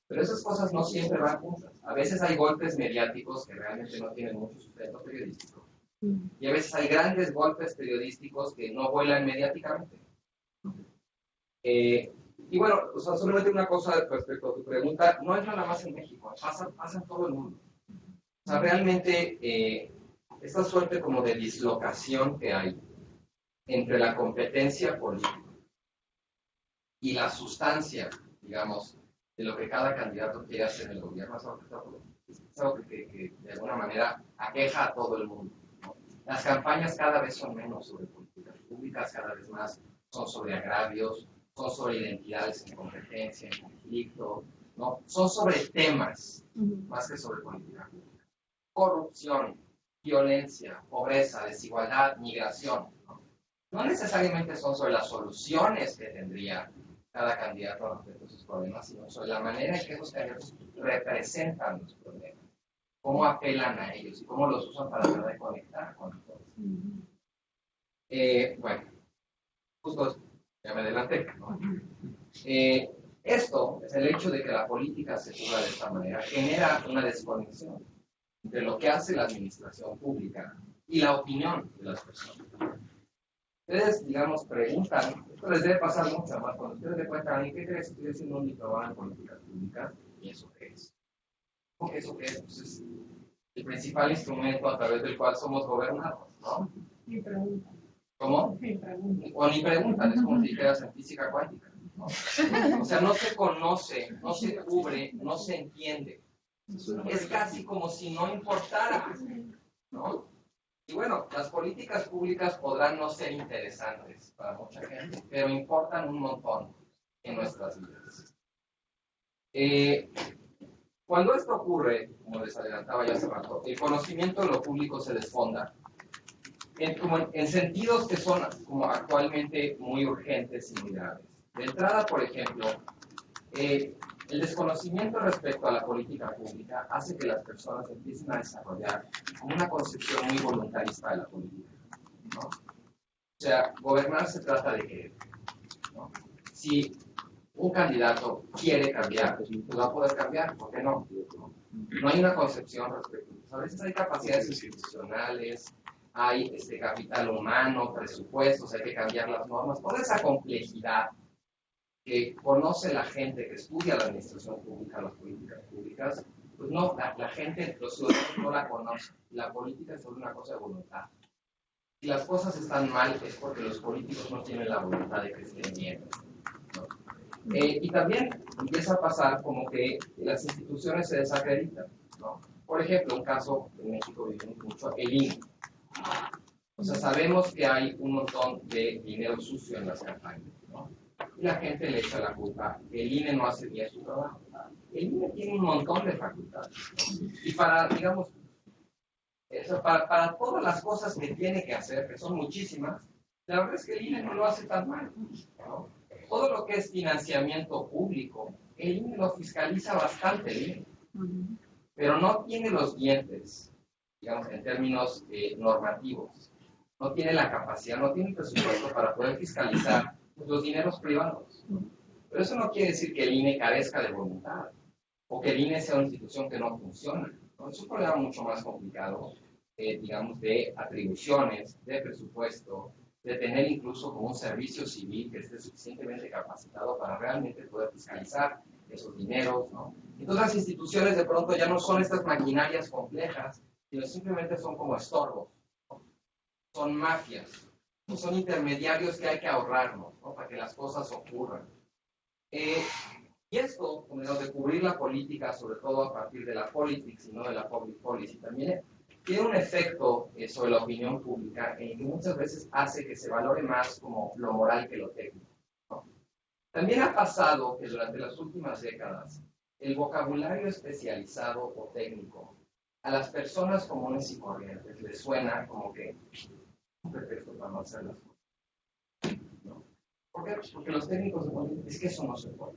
Speaker 3: Pero esas cosas no siempre van juntas. A veces hay golpes mediáticos que realmente no tienen mucho sustento periodístico. Y a veces hay grandes golpes periodísticos que no vuelan mediáticamente. Y bueno, o sea, solamente una cosa respecto a tu pregunta, no es nada más en México, pasa en todo el mundo. O sea, realmente esta suerte como de dislocación que hay entre la competencia política y la sustancia, digamos, de lo que cada candidato quiere hacer en el gobierno, es algo que de alguna manera aqueja a todo el mundo, ¿no? Las campañas cada vez son menos sobre políticas públicas, cada vez más son sobre agravios, son sobre identidades en competencia, en conflicto, ¿no? Son sobre temas más que sobre política pública. Corrupción, violencia, pobreza, desigualdad, migración, ¿no? No necesariamente son sobre las soluciones que tendría cada candidato respecto a sus problemas, sino sobre la manera en que esos candidatos representan los problemas, cómo apelan a ellos y cómo los usan para tratar de conectar con todos. Bueno, justo ya me adelanté, ¿no? Esto es el hecho de que la política se cubra de esta manera, genera una desconexión entre lo que hace la administración pública y la opinión de las personas. Ustedes, digamos, preguntan, esto les debe pasar mucho más, cuando ustedes le cuentan, ¿y qué crees? Estoy haciendo un diplomado en políticas públicas, ¿y eso qué es? ¿Cómo que eso qué es? Pues es el principal instrumento a través del cual somos gobernados, ¿no?
Speaker 6: Ni preguntan.
Speaker 3: ¿Cómo?
Speaker 6: Ni preguntan.
Speaker 3: O ni preguntan, es como si dijeras en física cuántica, ¿no? O sea, no se conoce, no se cubre, no se entiende. Es casi como si no importara, ¿no? Y bueno, las políticas públicas podrán no ser interesantes para mucha gente, pero importan un montón en nuestras vidas. Cuando esto ocurre, como les adelantaba ya hace rato, el conocimiento de lo público se desfonda en sentidos que son como actualmente muy urgentes y muy graves. De entrada, por ejemplo, el desconocimiento respecto a la política pública hace que las personas empiecen a desarrollar una concepción muy voluntarista de la política, ¿no? O sea, gobernar se trata de querer, ¿no? Si un candidato quiere cambiar, pues va a poder cambiar, ¿por qué no? No hay una concepción respecto a eso. A veces hay capacidades institucionales, hay capital humano, presupuestos, hay que cambiar las normas, toda esa complejidad que conoce la gente que estudia la administración pública, las políticas públicas, pues no, la gente, los ciudadanos no la conocen. La política es solo una cosa de voluntad. Si las cosas están mal es porque los políticos no tienen la voluntad de que estén bien, ¿no? Y también empieza a pasar como que las instituciones se desacreditan, ¿no? Por ejemplo, un caso en México vivimos mucho, el INE. O sea, sabemos que hay un montón de dinero sucio en las campañas, ¿no? Y la gente le echa la culpa. El INE no hace bien su trabajo. El INE tiene un montón de facultades, ¿no? Y para, digamos, para todas las cosas que tiene que hacer, que son muchísimas, la verdad es que el INE no lo hace tan mal, ¿no? Todo lo que es financiamiento público, el INE lo fiscaliza bastante bien, pero no tiene los dientes, digamos, en términos normativos. No tiene la capacidad, no tiene el presupuesto para poder fiscalizar los dineros privados. Pero eso no quiere decir que el INE carezca de voluntad o que el INE sea una institución que no funciona, ¿no? Es un problema mucho más complicado, digamos, de atribuciones, de presupuesto, de tener incluso como un servicio civil que esté suficientemente capacitado para realmente poder fiscalizar esos dineros, ¿no? Entonces las instituciones de pronto ya no son estas maquinarias complejas, sino simplemente son como estorbos, ¿no? Son mafias, ¿no? Son intermediarios que hay que ahorrarnos, ¿no? Para que las cosas ocurran. Y esto, como de cubrir la política, sobre todo a partir de la politics y no de la public policy, también tiene un efecto sobre la opinión pública en que muchas veces hace que se valore más como lo moral que lo técnico, ¿no? También ha pasado que durante las últimas décadas el vocabulario especializado o técnico a las personas comunes y corrientes les suena como que un pretexto para no hacer las cosas, ¿no? ¿Por qué? Porque los técnicos de política es que eso no se puede.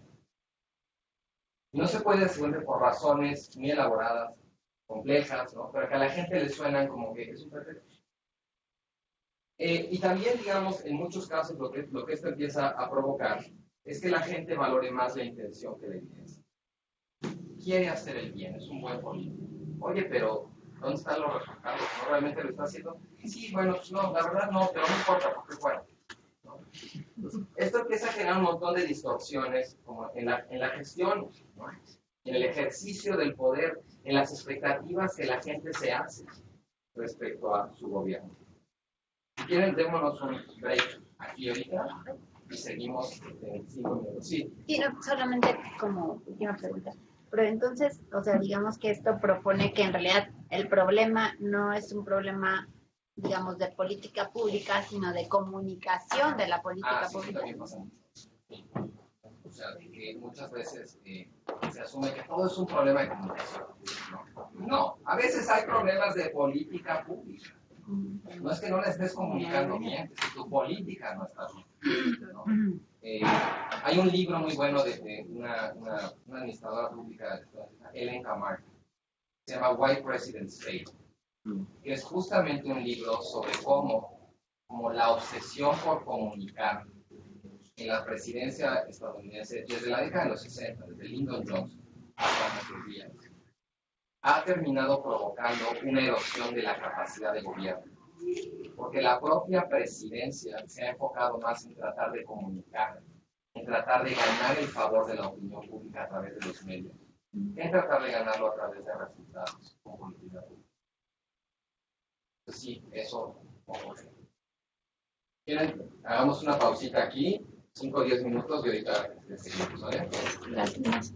Speaker 3: No se puede seguramente por razones muy elaboradas, complejas, ¿no? Pero que a la gente le suenan como que es un pretexto. Y también, digamos, en muchos casos lo que esto empieza a provocar es que la gente valore más la intención que la evidencia. Quiere hacer el bien, es un buen político. Oye, pero ¿dónde están los resultados? ¿No realmente lo está haciendo? Sí, bueno, pues no, la verdad no, pero no importa, porque bueno, ¿no? Esto empieza a generar un montón de distorsiones como en la gestión, ¿no? En el ejercicio del poder, en las expectativas que la gente se hace respecto a su gobierno. Si quieren, démonos un break aquí ahorita y seguimos en 5 minutos. Sí.
Speaker 5: Sí, no, solamente como última pregunta. Pero entonces, o sea, digamos que esto propone que en realidad el problema no es un problema, digamos, de política pública, sino de comunicación de la política
Speaker 3: Sí,
Speaker 5: pública.
Speaker 3: también pasa mucho. Sí. O sea, que muchas veces se asume que todo es un problema de comunicación. No, a veces hay problemas de política pública. No es que no le estés comunicando bien, es que tu política no está bien, ¿no? Hay un libro muy bueno de una administradora pública, Ellen Camargo, se llama Why Presidents Fail, que es justamente un libro sobre cómo la obsesión por comunicar en la presidencia estadounidense desde la década de los 60, desde Lyndon Johnson hasta nuestros días, ha terminado provocando una erosión de la capacidad de gobierno. Porque la propia presidencia se ha enfocado más en tratar de comunicar, en tratar de ganar el favor de la opinión pública a través de los medios, en tratar de ganarlo a través de resultados con política pública. Entonces, sí, eso ocurre. ¿Quieren? Hagamos una pausita aquí, 5 o 10 minutos y ahorita seguimos, ¿vale?
Speaker 5: Gracias.